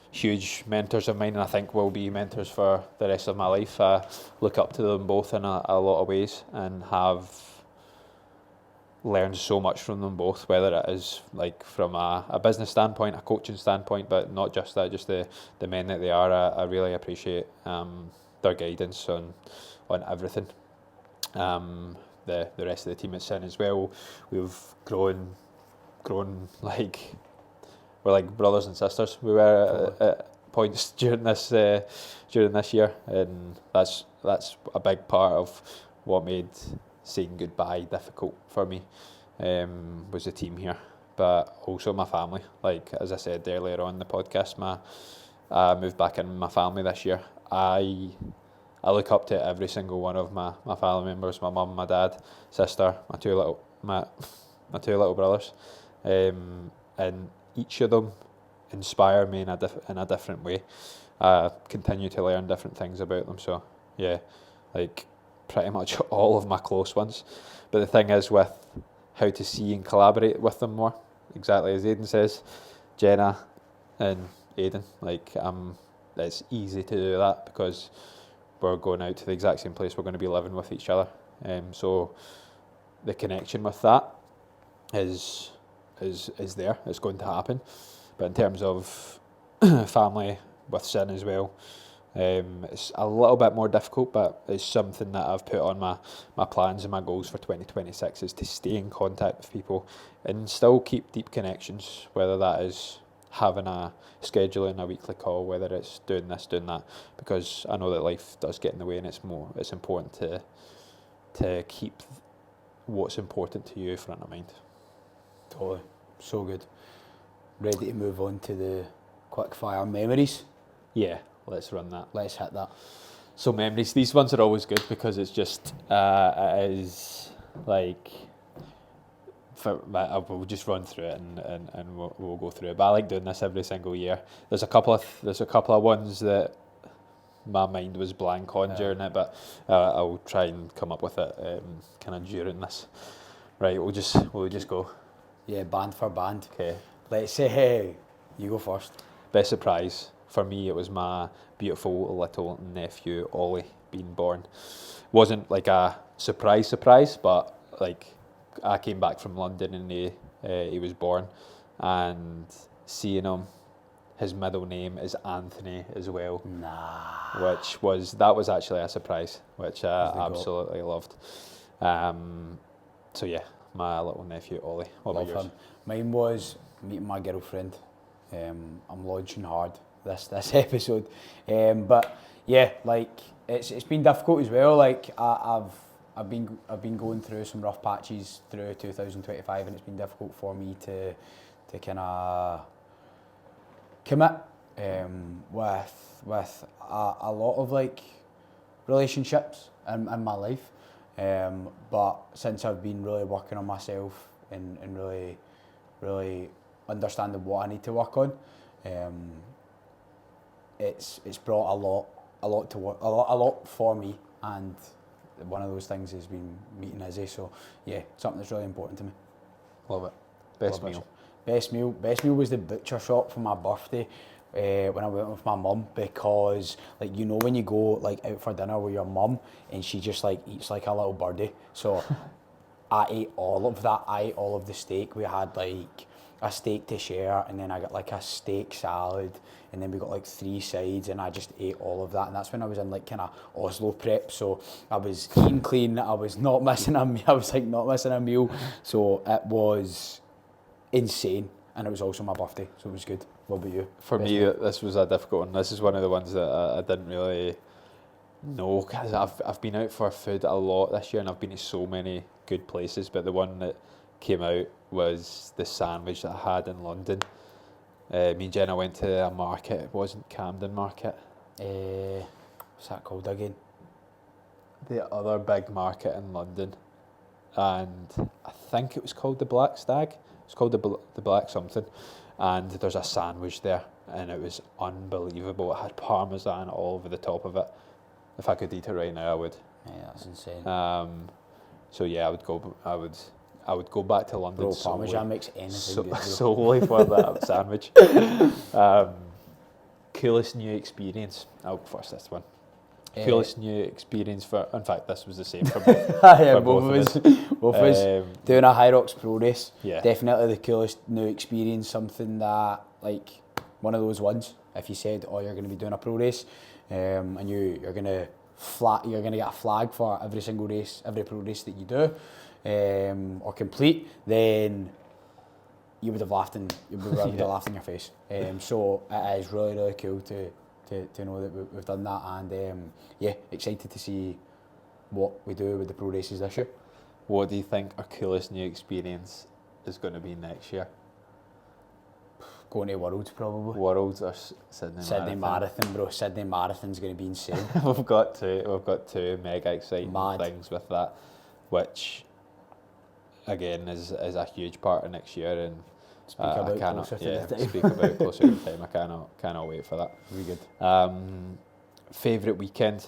Speaker 1: huge mentors of mine, and I think will be mentors for the rest of my life. I look up to them both in a lot of ways, and have learned so much from them both, whether it is like from a business standpoint, a coaching standpoint, but not just that, just the men that they are. I really appreciate their guidance on everything. The rest of the team at Sin as well, we've grown like, we're like brothers and sisters. We were at points during this year, and that's a big part of what made saying goodbye difficult for me, was the team here, but also my family. Like as I said earlier on in the podcast, I moved back in with my family this year. I look up to every single one of my family members: my mum, my dad, sister, my two little brothers, and each of them inspire me in a different way. I continue to learn different things about them. So yeah, like pretty much all of my close ones. But the thing is, with how to see and collaborate with them more, exactly as Aidan says, Jenna and Aidan, like it's easy to do that because we're going out to the exact same place. We're going to be living with each other, so the connection with that is there. It's going to happen. But in terms of family with Sin as well, it's a little bit more difficult, but it's something that I've put on my plans and my goals for 2026, is to stay in contact with people and still keep deep connections, whether that is scheduling a weekly call, whether it's doing this, doing that, because I know that life does get in the way, and it's important to keep what's important to you front of mind.
Speaker 2: Totally. So good. Ready to move on to the quick fire memories?
Speaker 1: Yeah, let's run that.
Speaker 2: Let's hit that.
Speaker 1: So memories, these ones are always good because it's just, it is like, we'll just run through it and we'll go through it. But I like doing this every single year. There's a couple of ones that my mind was blank on during it, but I'll try and come up with it kind of during this. Right, we'll just go.
Speaker 2: Yeah, band for band.
Speaker 1: Okay.
Speaker 2: Let's say, hey, you go first.
Speaker 1: Best surprise for me, it was my beautiful little nephew Ollie being born. Wasn't like a surprise, but like I came back from London and he was born, and seeing him, his middle name is Anthony as well.
Speaker 2: Nah.
Speaker 1: That was actually a surprise, which I absolutely loved. So yeah, my little nephew Ollie. What about yours?
Speaker 2: Mine was meeting my girlfriend. I'm launching hard this episode. But yeah, like it's been difficult as well. Like I've been going through some rough patches through 2025, and it's been difficult for me to kind of commit with a lot of like relationships in my life. But since I've been really working on myself and really understanding what I need to work on, it's brought a lot for me, and one of those things has been meeting Izzy. So yeah, something that's really important to me.
Speaker 1: Love it. Best
Speaker 2: Love it.
Speaker 1: meal.
Speaker 2: Best meal was the butcher shop for my birthday. When I went with my mum, because like you know when you go like out for dinner with your mum and she just like eats like a little birdie. So I ate all of that. I ate all of the steak. We had like a steak to share, and then I got like a steak salad, and then we got like 3 sides, and I just ate all of that. And that's when I was in like kind of Oslo prep. So I was eating clean. I was not missing a meal. I was like not missing a meal. So it was insane, and it was also my birthday, so it was good. What about you?
Speaker 1: For me, this was a difficult one. This is one of the ones that I didn't really know, because I've been out for food a lot this year, and I've been to so many good places, but the one that came out was the sandwich that I had in London. Me and Jenna went to a market. It wasn't Camden Market.
Speaker 2: What's that called again?
Speaker 1: The other big market in London, and I think it was called the Black Stag. It's called the Black something, and there's a sandwich there, and it was unbelievable. It had parmesan all over the top of it. If I could eat it right now, I would.
Speaker 2: Yeah, that's insane.
Speaker 1: So yeah, I would go back to London.
Speaker 2: Bro, parmesan makes anything good.
Speaker 1: Solely for that sandwich. Coolest new experience. I'll go first this one. Coolest new experience for. In fact, this was the same for both.
Speaker 2: Yeah,
Speaker 1: for
Speaker 2: both of us. Both of us doing a High Rocks Pro race.
Speaker 1: Yeah.
Speaker 2: Definitely the coolest new experience. Something that like one of those ones. If you said, "Oh, you're going to be doing a pro race," and you're going to get a flag for every single race, every pro race that you do, or complete, then you would have laughed in your face. So it is really cool to know that we've done that, and yeah, excited to see what we do with the pro races this year.
Speaker 1: What do you think our coolest new experience is going to be next year?
Speaker 2: Going to Worlds probably.
Speaker 1: Worlds or Sydney
Speaker 2: Marathon, bro. Sydney Marathon's going to be insane.
Speaker 1: We've got two mega exciting things with that, which again is a huge part of next year, and
Speaker 2: speak about closer to
Speaker 1: the time. I cannot wait for that.
Speaker 2: Really good.
Speaker 1: Favourite weekend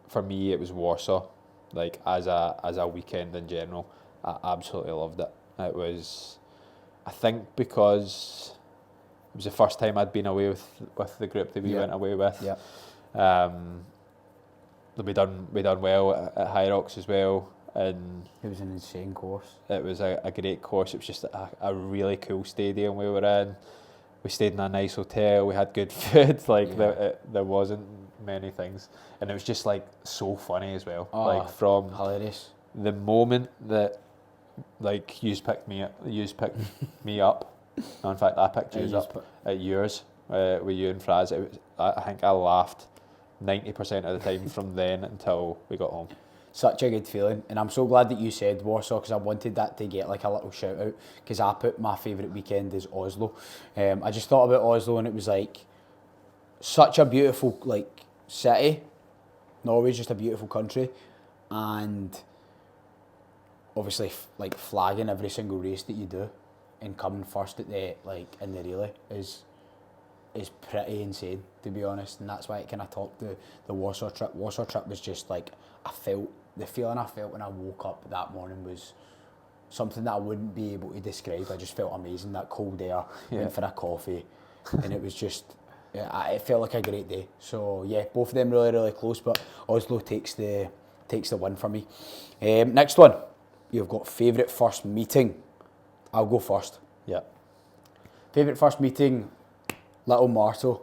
Speaker 1: for me, it was Warsaw. Like as a weekend in general, I absolutely loved it. It was, I think, because it was the first time I'd been away with the group that we went away with.
Speaker 2: Yeah.
Speaker 1: We done well at High Rocks as well, and
Speaker 2: it was an insane course.
Speaker 1: It was a great course. It was just a really cool stadium we were in. We stayed in a nice hotel. We had good food. There wasn't many things, and it was just like so funny as well. Like from
Speaker 2: hilarious.
Speaker 1: The moment that like you picked me up. No, in fact, I picked you up at yours with you and Fraz. I think I laughed 90% of the time from then until we got home.
Speaker 2: Such a good feeling, and I'm so glad that you said Warsaw, because I wanted that to get like a little shout out, because I put my favourite weekend as Oslo. I just thought about Oslo, and it was like such a beautiful like city. Norway's just a beautiful country, and obviously like flagging every single race that you do and coming first at the in the relay is pretty insane, to be honest, and that's why it kind of topped the Warsaw trip. Warsaw trip was just like, the feeling I felt when I woke up that morning was something that I wouldn't be able to describe. I just felt amazing, that cold air, went for a coffee, and it was just, it felt like a great day. So yeah, both of them really close, but Oslo takes the win for me. Next one, you've got favourite first meeting. I'll go first.
Speaker 1: Yeah.
Speaker 2: Favourite first meeting, Little Marto.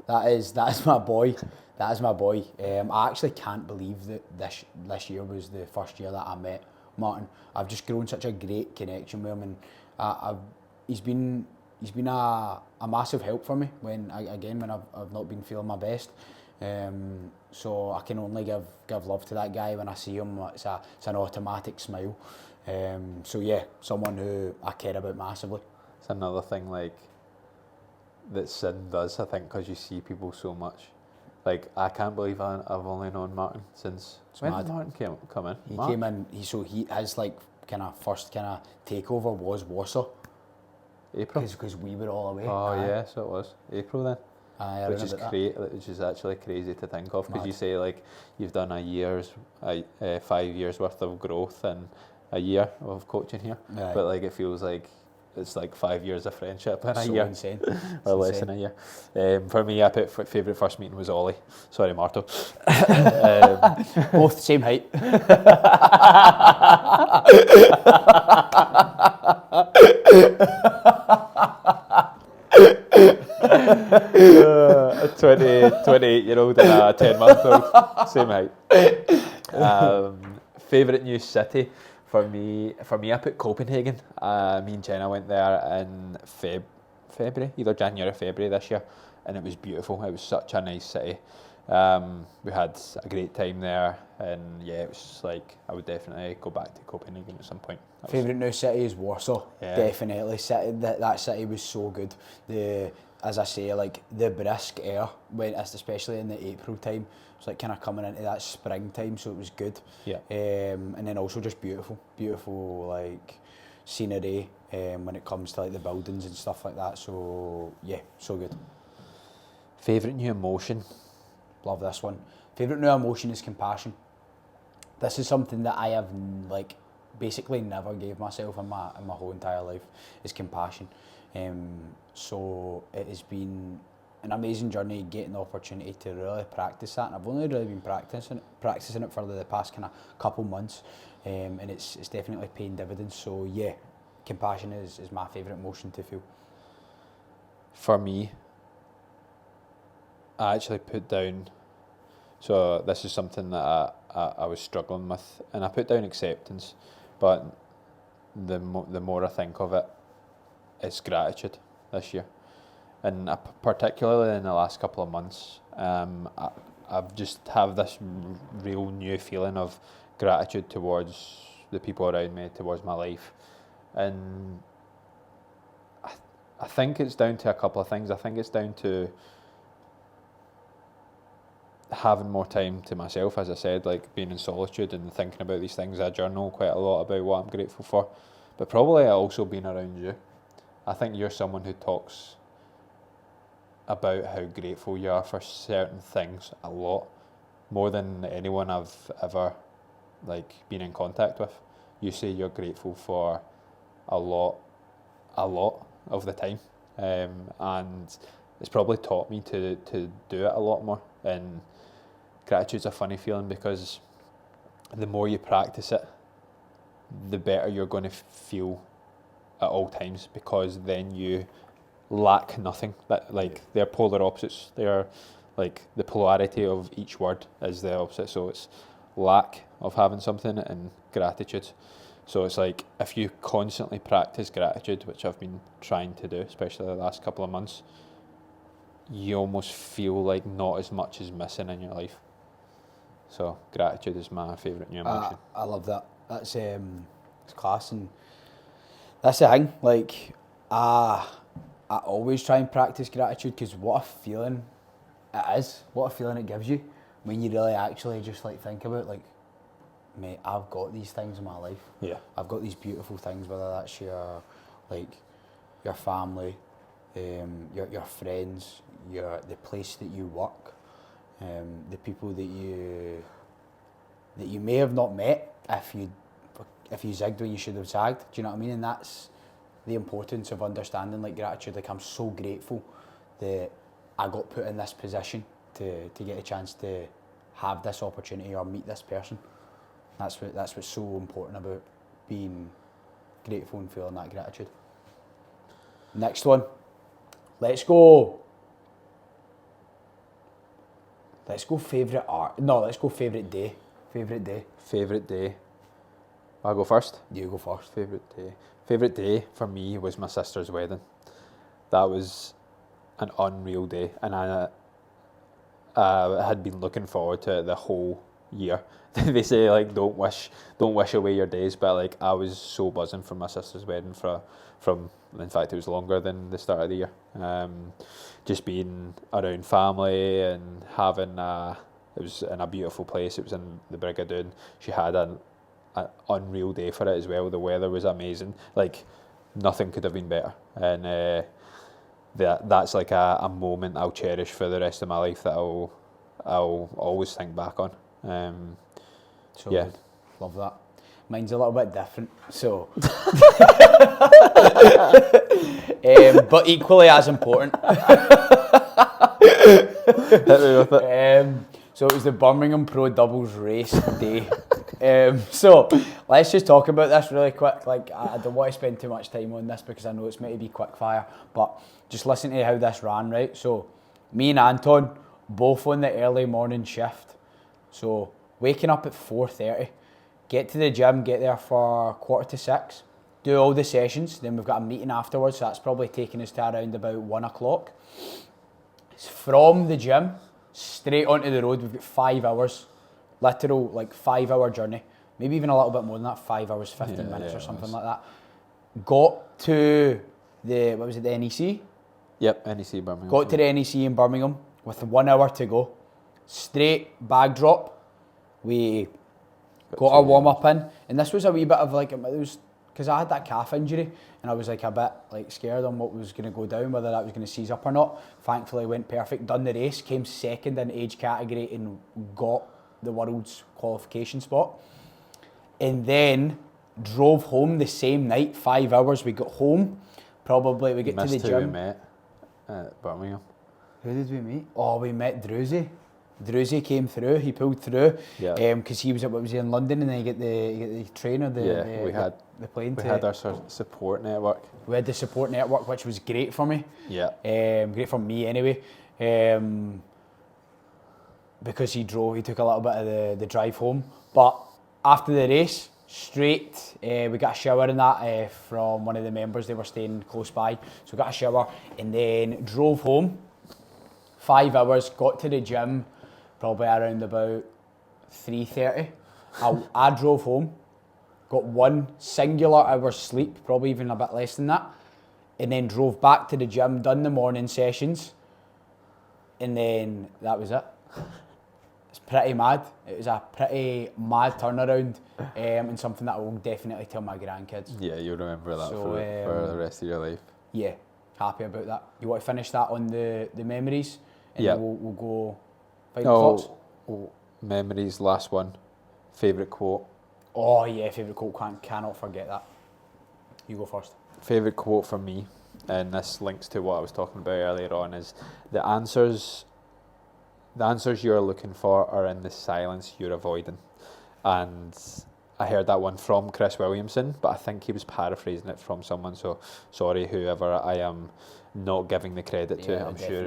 Speaker 2: That is my boy. That is my boy. I actually can't believe that this year was the first year that I met Martin. I've just grown such a great connection with him, and he's been he's been a massive help for me when I've not been feeling my best. So I can only give love to that guy. When I see him, it's an automatic smile. So yeah, someone who I care about massively.
Speaker 1: It's another thing like that Sin does, I think, because you see people so much. Like, I can't believe I've only known Martin since when did Martin come in?
Speaker 2: He
Speaker 1: March?
Speaker 2: came in. His like kind of first kind of takeover was Warsaw.
Speaker 1: April.
Speaker 2: Because we were all away.
Speaker 1: Oh yeah, so it was April then.
Speaker 2: I
Speaker 1: which is
Speaker 2: that.
Speaker 1: which is actually crazy to think of, because
Speaker 2: Mad.
Speaker 1: you say like you've done 5 years worth of growth in a year of coaching here,
Speaker 2: Aye.
Speaker 1: but like it feels like it's like 5 years of friendship in a
Speaker 2: So
Speaker 1: year,
Speaker 2: insane.
Speaker 1: or less than a year. For me, I put favourite first meeting was Ollie. Sorry, Marto.
Speaker 2: Both same height.
Speaker 1: 28-year-old and a 10-month-old, same height. Favourite new city for me, I put Copenhagen. Me and Jenna went there in February, either January or February this year, and it was beautiful. It was such a nice city. We had a great time there, and yeah, it was like I would definitely go back to Copenhagen at some point.
Speaker 2: Favourite new city is Warsaw.
Speaker 1: Yeah.
Speaker 2: Definitely. That city was so good. As I say, like the brisk air, especially in the April time, it was like kind of coming into that springtime, so it was good.
Speaker 1: Yeah.
Speaker 2: And then also just beautiful like scenery when it comes to like the buildings and stuff like that. So yeah, so good.
Speaker 1: Favourite new emotion?
Speaker 2: Love this one. Favourite new emotion is compassion. This is something that I have like basically never gave myself in my whole entire life, is compassion. So it has been an amazing journey getting the opportunity to really practice that, and I've only really been practicing it for the past kind of couple months, and it's definitely paying dividends. So yeah, compassion is my favourite emotion to feel.
Speaker 1: For me, I actually put down, so this is something that I was struggling with, and I put down acceptance, but the more I think of it, it's gratitude this year, and particularly in the last couple of months, I've just have this real new feeling of gratitude towards the people around me, towards my life, and I think it's down to a couple of things. I think it's down to having more time to myself, as I said, like being in solitude and thinking about these things. I journal quite a lot about what I'm grateful for, but probably also being around you. I think you're someone who talks about how grateful you are for certain things a lot, more than anyone I've ever like been in contact with. You say you're grateful for a lot of the time, and it's probably taught me to do it a lot more. And gratitude's a funny feeling, because the more you practice it, the better you're going to feel at all times, because then you lack nothing. That like they're polar opposites. They're like the polarity of each word is the opposite. So it's lack of having something and gratitude. So it's like if you constantly practice gratitude, which I've been trying to do, especially the last couple of months, you almost feel like not as much is missing in your life. So gratitude is my favourite new emotion.
Speaker 2: I love that. That's it's class, and that's the thing. Like I always try and practice gratitude, because what a feeling it is. What a feeling it gives you when you really actually just like think about, like, mate, I've got these things in my life.
Speaker 1: Yeah.
Speaker 2: I've got these beautiful things, whether that's your family, your friends, the place that you work, the people that you may have not met if you zigged when you should have zagged. Do you know what I mean? And that's the importance of understanding like gratitude. Like, I'm so grateful that I got put in this position to get a chance to have this opportunity or meet this person. That's what's so important about being grateful and feeling that gratitude. Next one. Let's go favourite art. No, let's go favourite day. Favourite day.
Speaker 1: Favourite day. I'll go first.
Speaker 2: You go first.
Speaker 1: Favourite day. Favourite day for me was my sister's wedding. that was an unreal day, and I had been looking forward to it the whole year. They say like don't wish away your days, but like I was so buzzing for my sister's wedding from in fact it was longer than the start of the year. Just being around family and having it was in a beautiful place. It was in the Brigadoon. She had an unreal day for it as well. The weather was amazing. Like nothing could have been better, and that's like a moment I'll cherish for the rest of my life that I'll always think back on.
Speaker 2: So
Speaker 1: yeah,
Speaker 2: good. Love that. Mine's a little bit different, so but equally as important.
Speaker 1: hit me with it.
Speaker 2: So it was the Birmingham Pro Doubles race day. So let's just talk about this really quick. Like I don't want to spend too much time on this because I know it's meant to be quick fire, but just listen to how this ran, right? So me and Anton both on the early morning shift. So waking up at 4:30, get to the gym, get there for 5:45, do all the sessions. Then we've got a meeting afterwards, so that's probably taking us to around about 1 o'clock. From the gym straight onto the road, we've got 5 hours, literal like 5 hour journey, maybe even a little bit more than that, 5 hours 15 minutes or something like that. Got to the NEC?
Speaker 1: Yep, NEC Birmingham.
Speaker 2: Got to the NEC in Birmingham with 1 hour to go. Straight bag drop. We got our warm up in, and this was a wee bit of like, it was because I had that calf injury and I was like a bit like scared on what was going to go down, whether that was going to seize up or not. Thankfully went perfect, done the race, came second in age category and got the world's qualification spot, and then drove home the same night. 5 hours. We got home, probably we get to the gym.
Speaker 1: Who we met at Birmingham.
Speaker 2: Who did we meet? Oh, we met Druzy. Druzy came through. He pulled through. Yeah. Because he was in London, and then you get the train or
Speaker 1: we had
Speaker 2: the plane.
Speaker 1: We had our support network.
Speaker 2: We had the support network, which was great for me.
Speaker 1: Yeah.
Speaker 2: Great for me anyway. Because he took a little bit of the drive home. But after the race, straight, we got a shower and that from one of the members. They were staying close by, so we got a shower and then drove home. 5 hours, got to the gym probably around about 3:30. I drove home, got 1 singular hour sleep, probably even a bit less than that, and then drove back to the gym, done the morning sessions, and then that was it. It's pretty mad. It was a pretty mad turnaround, and something that I will definitely tell my grandkids.
Speaker 1: Yeah, you'll remember that for the rest of your life.
Speaker 2: Yeah, happy about that. You want to finish that on the memories? And then we'll go final thoughts.
Speaker 1: Memories, last one. Favourite quote?
Speaker 2: Oh yeah, favourite quote, cannot forget that. You go first.
Speaker 1: Favourite quote for me, and this links to what I was talking about earlier on, is the answers you're looking for are in the silence you're avoiding. And I heard that one from Chris Williamson, but I think he was paraphrasing it from someone, so sorry whoever I am not giving the credit to. I'm sure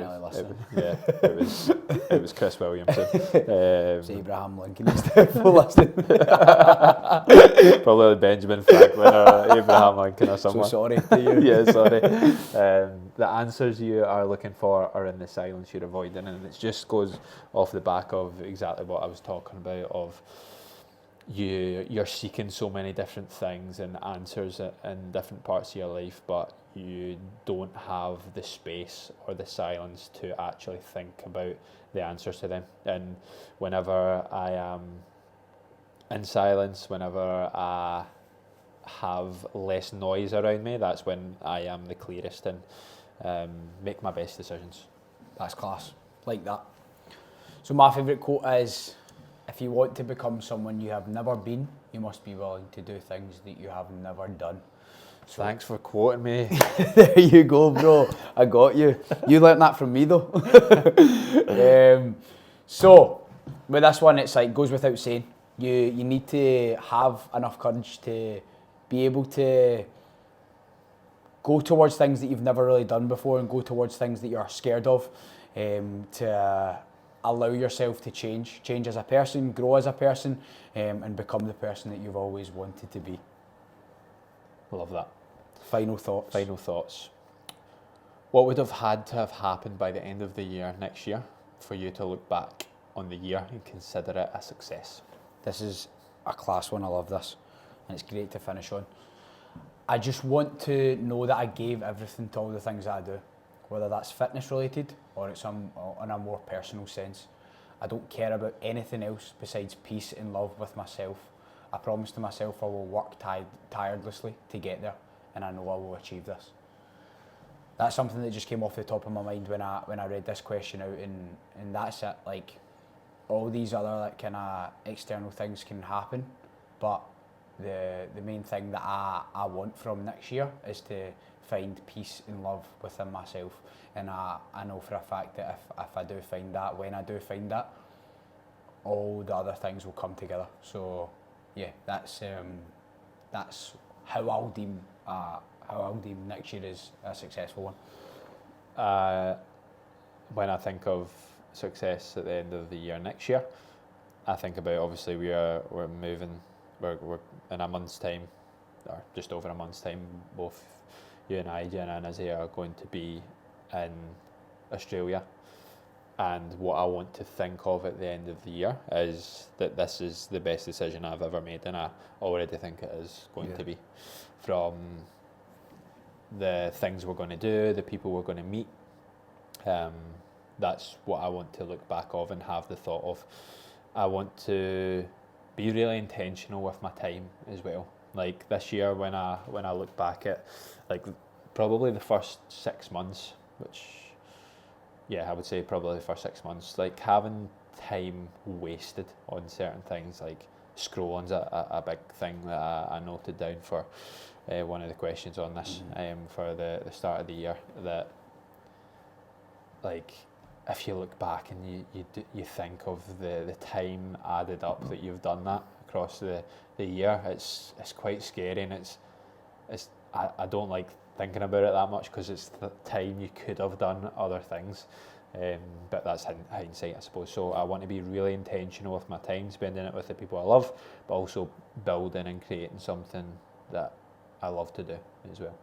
Speaker 1: it was Chris Williamson.
Speaker 2: It's Abraham Lincoln instead of listening.
Speaker 1: Probably Benjamin Franklin or Abraham Lincoln or someone.
Speaker 2: So sorry to you.
Speaker 1: Yeah, sorry. The answers you are looking for are in the silence you're avoiding, and it just goes off the back of exactly what I was talking about, of you're seeking so many different things and answers in different parts of your life, but you don't have the space or the silence to actually think about the answers to them. And whenever I am in silence, whenever I have less noise around me, that's when I am the clearest and make my best decisions.
Speaker 2: That's class. Like that. So my favourite quote is, if you want to become someone you have never been, you must be willing to do things that you have never done.
Speaker 1: So thanks for quoting me.
Speaker 2: There you go, bro. I got you. You learnt that from me, though. So with this one, it's like, goes without saying, you need to have enough courage to be able to go towards things that you've never really done before, and go towards things that you're scared of, to allow yourself to change as a person, grow as a person, and become the person that you've always wanted to be.
Speaker 1: Love that.
Speaker 2: Final thoughts.
Speaker 1: Final thoughts. What would have had to have happened by the end of the year next year for you to look back on the year and consider it a success?
Speaker 2: This is a class one. I love this, and it's great to finish on. I just want to know that I gave everything to all the things that I do, whether that's fitness related or it's on a more personal sense. I don't care about anything else besides peace and love with myself. I promise to myself I will work tirelessly to get there, and I know I will achieve this. That's something that just came off the top of my mind when I read this question out, and that's it. Like, all these other like kind of external things can happen, but the main thing that I want from next year is to find peace and love within myself, and I know for a fact that if I do find that, when I do find that, all the other things will come together. So yeah, that's how I'll deem next year as a successful one.
Speaker 1: When I think of success at the end of the year next year, I think about, obviously we're in a month's time, or just over a month's time, both you and I, Jenna and Izzy, are going to be in Australia, and what I want to think of at the end of the year is that this is the best decision I've ever made, and I already think it is going to be, from the things we're going to do, the people we're going to meet. That's what I want to look back of and have the thought of. I want to be really intentional with my time as well. Like this year, when I look back at, like, probably the first 6 months, which, yeah, I would say probably the first 6 months, like having time wasted on certain things, like scrolling's a big thing that I noted down for one of the questions on this for the start of the year, that, like, if you look back and you think of the time added up that you've done that across the year, it's quite scary, and I don't like thinking about it that much, because it's the time you could have done other things, but that's hindsight, I suppose. So I want to be really intentional with my time, spending it with the people I love, but also building and creating something that I love to do as well.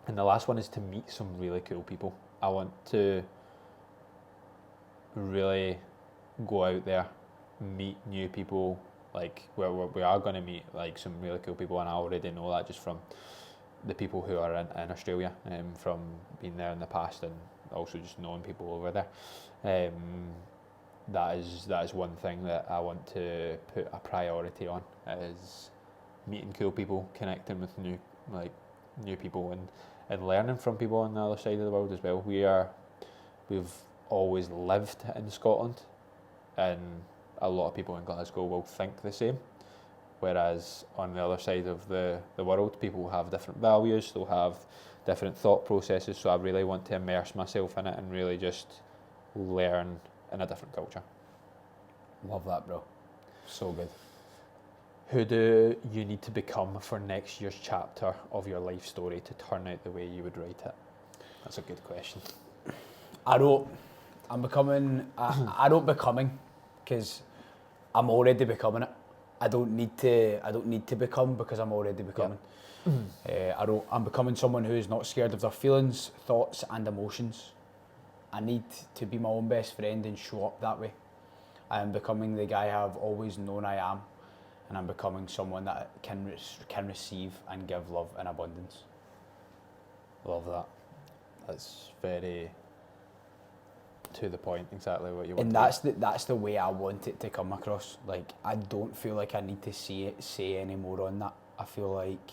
Speaker 1: And the last one is to meet some really cool people. I want to really go out there, meet new people. Like we are going to meet like some really cool people, and I already know that just from the people who are in Australia, from being there in the past, and also just knowing people over there. That is one thing that I want to put a priority on, is meeting cool people, connecting with new people, and learning from people on the other side of the world as well. We've always lived in Scotland, and a lot of people in Glasgow will think the same, whereas on the other side of the world, people have different values, they'll have different thought processes, so I really want to immerse myself in it and really just learn in a different culture.
Speaker 2: Love that, bro. So good.
Speaker 1: Who do you need to become for next year's chapter of your life story to turn out the way you would write it? That's a good question.
Speaker 2: I wrote becoming, because I'm already becoming it. I don't need to become, because I'm already becoming. I wrote, I'm becoming someone who is not scared of their feelings, thoughts and emotions. I need to be my own best friend and show up that way. I am becoming the guy I've always known I am, and I'm becoming someone that can receive and give love in abundance.
Speaker 1: Love that. That's very to the point, exactly what you want.
Speaker 2: And that's the way I want it to come across. Like, I don't feel like I need to say any more on that. I feel like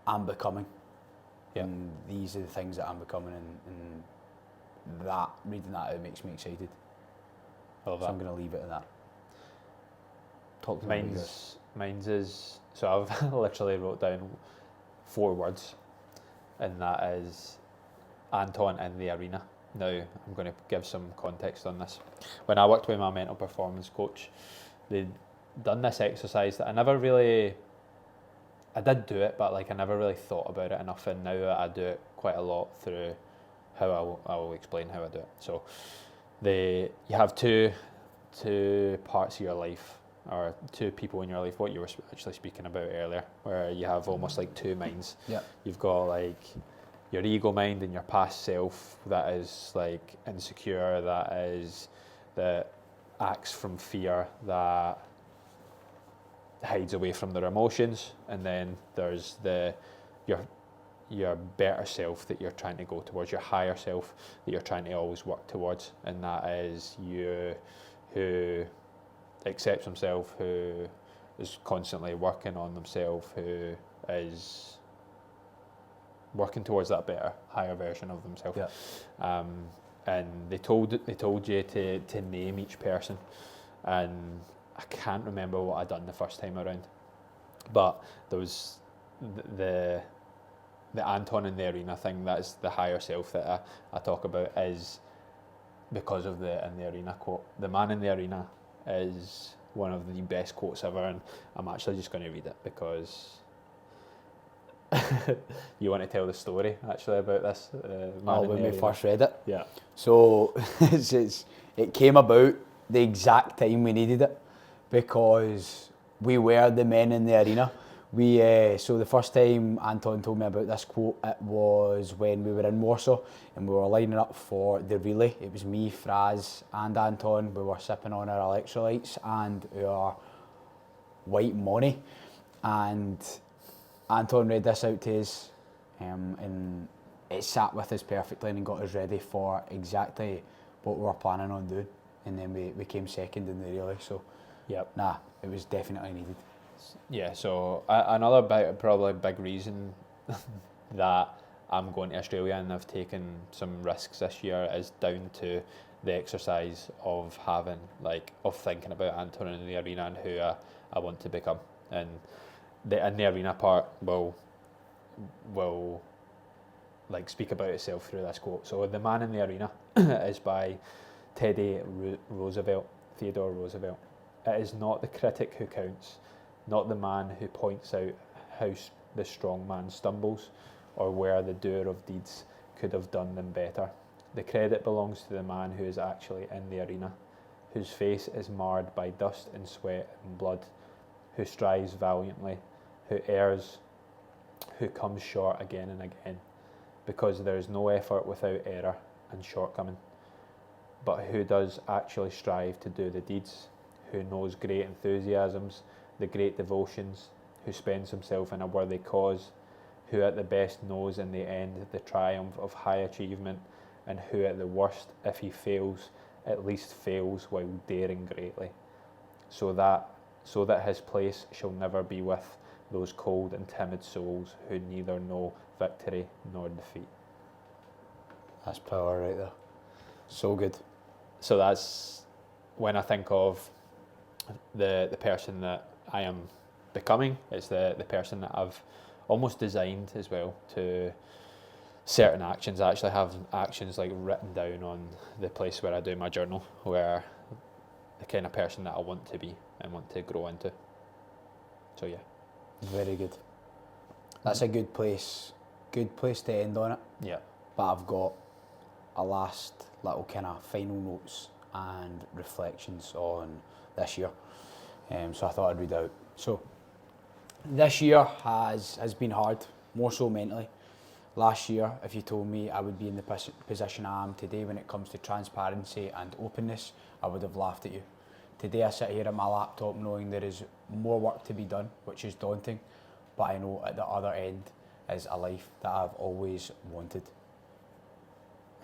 Speaker 2: I'm becoming. Yeah. And these are the things that I'm becoming, and that, reading that out, makes me excited.
Speaker 1: I love that.
Speaker 2: So I'm going to leave it at that. Talk to
Speaker 1: Mine's is, so I've literally wrote down 4 words, and that is Anton in the arena. Now, I'm going to give some context on this. When I worked with my mental performance coach, they'd done this exercise that I did do it, but like I never really thought about it enough, and now I do it quite a lot through how I will explain how I do it. So you have two parts of your life, or 2 people in your life, what you were actually speaking about earlier, where you have almost like 2 minds.
Speaker 2: Yeah.
Speaker 1: You've got like your ego mind and your past self that is like insecure, that acts from fear, that hides away from their emotions, and then there's your better self that you're trying to go towards, your higher self that you're trying to always work towards, and that is you who accepts himself, who is constantly working on themselves, who is working towards that better, higher version of themselves.
Speaker 2: Yeah.
Speaker 1: And they told you to name each person, and I can't remember what I'd done the first time around, but there was the Anton in the arena thing. That is the higher self that I talk about, is because of the in the arena quote. The man in the arena is one of the best quotes ever, and I'm actually just going to read it because you want to tell the story actually about this.
Speaker 2: When we first read it.
Speaker 1: Yeah.
Speaker 2: So it came about the exact time we needed it, because we were the men in the arena. So the first time Anton told me about this quote, it was when we were in Warsaw and we were lining up for the relay. It was me, Fraz and Anton. We were sipping on our electrolytes and our white money, and Anton read this out to us, and it sat with us perfectly and got us ready for exactly what we were planning on doing. And then we came second in the relay, so
Speaker 1: Yep.
Speaker 2: It was definitely needed.
Speaker 1: Yeah, so another probably big reason that I'm going to Australia and I've taken some risks this year is down to the exercise of thinking about Anton in the arena and who I want to become. And in the arena part will like speak about itself through this quote. So the man in the arena is by Theodore Roosevelt. It is not the critic who counts, not the man who points out how the strong man stumbles or where the doer of deeds could have done them better. The credit belongs to the man who is actually in the arena, whose face is marred by dust and sweat and blood, who strives valiantly, who errs, who comes short again and again, because there is no effort without error and shortcoming, but who does actually strive to do the deeds, who knows great enthusiasms, the great devotions, who spends himself in a worthy cause, who at the best knows in the end the triumph of high achievement, and who at the worst, if he fails, at least fails while daring greatly, so that his place shall never be with those cold and timid souls who neither know victory nor defeat.
Speaker 2: That's power right there. So good.
Speaker 1: So that's when I think of the person that I am becoming. It's the person that I've almost designed as well to certain actions. I actually have actions like written down on the place where I do my journal, where the kind of person that I want to be and want to grow into. So yeah.
Speaker 2: Very good. That's a good place to end on it.
Speaker 1: Yeah.
Speaker 2: But I've got a last little kind of final notes and reflections on this year. So I thought I'd read out. So this year has been hard, more so mentally. Last year, if you told me I would be in the position I am today when it comes to transparency and openness, I would have laughed at you. Today I sit here at my laptop knowing there is more work to be done, which is daunting, but I know at the other end is a life that I've always wanted.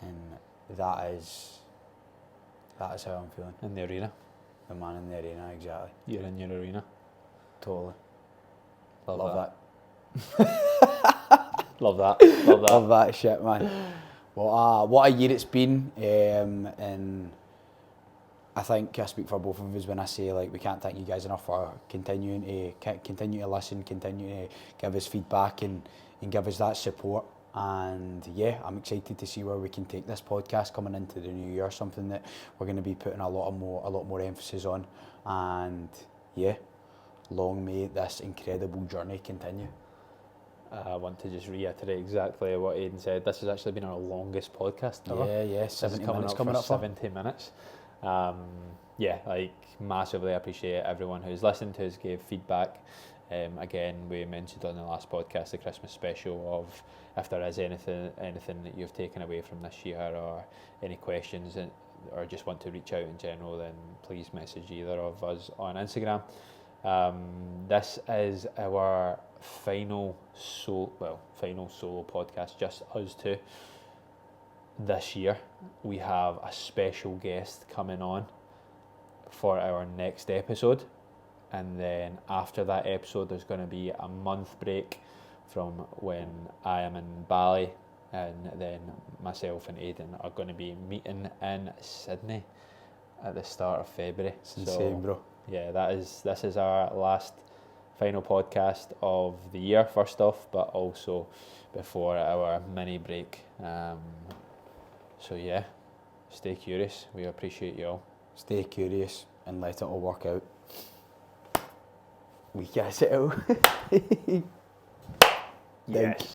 Speaker 2: And that is how I'm feeling.
Speaker 1: In the arena.
Speaker 2: The man in the arena, exactly.
Speaker 1: You're in your arena.
Speaker 2: Totally.
Speaker 1: Love
Speaker 2: that.
Speaker 1: Love that.
Speaker 2: Love that shit, man. Well, what a year it's been, and I think I speak for both of us when I say we can't thank you guys enough for continuing to listen, continue to give us feedback and give us that support. And yeah, I'm excited to see where we can take this podcast coming into the new year. Something that we're going to be putting a lot more emphasis on. And yeah, long may this incredible journey continue.
Speaker 1: I want to just reiterate exactly what Aidan said. This has actually been our longest podcast ever.
Speaker 2: Yeah, 70
Speaker 1: coming
Speaker 2: minutes
Speaker 1: up
Speaker 2: coming
Speaker 1: for
Speaker 2: up for
Speaker 1: 70 minutes. yeah, like massively appreciate everyone who's listened to us, gave feedback. Again, we mentioned on the last podcast the Christmas special of if there is anything that you've taken away from this year, or any questions, or just want to reach out in general, then please message either of us on Instagram. This is our final solo podcast, just us two. This year we have a special guest coming on for our next episode, and then after that episode there's going to be a month break from when I am in Bali, and then myself and Aidan are going to be meeting in Sydney at the start of February.
Speaker 2: It's insane, bro.
Speaker 1: Yeah, this is our last final podcast of the year, first off, but also before our mini break. So yeah, stay curious. We appreciate you all.
Speaker 2: Stay curious and let it all work out. We guess it out.
Speaker 1: Yes.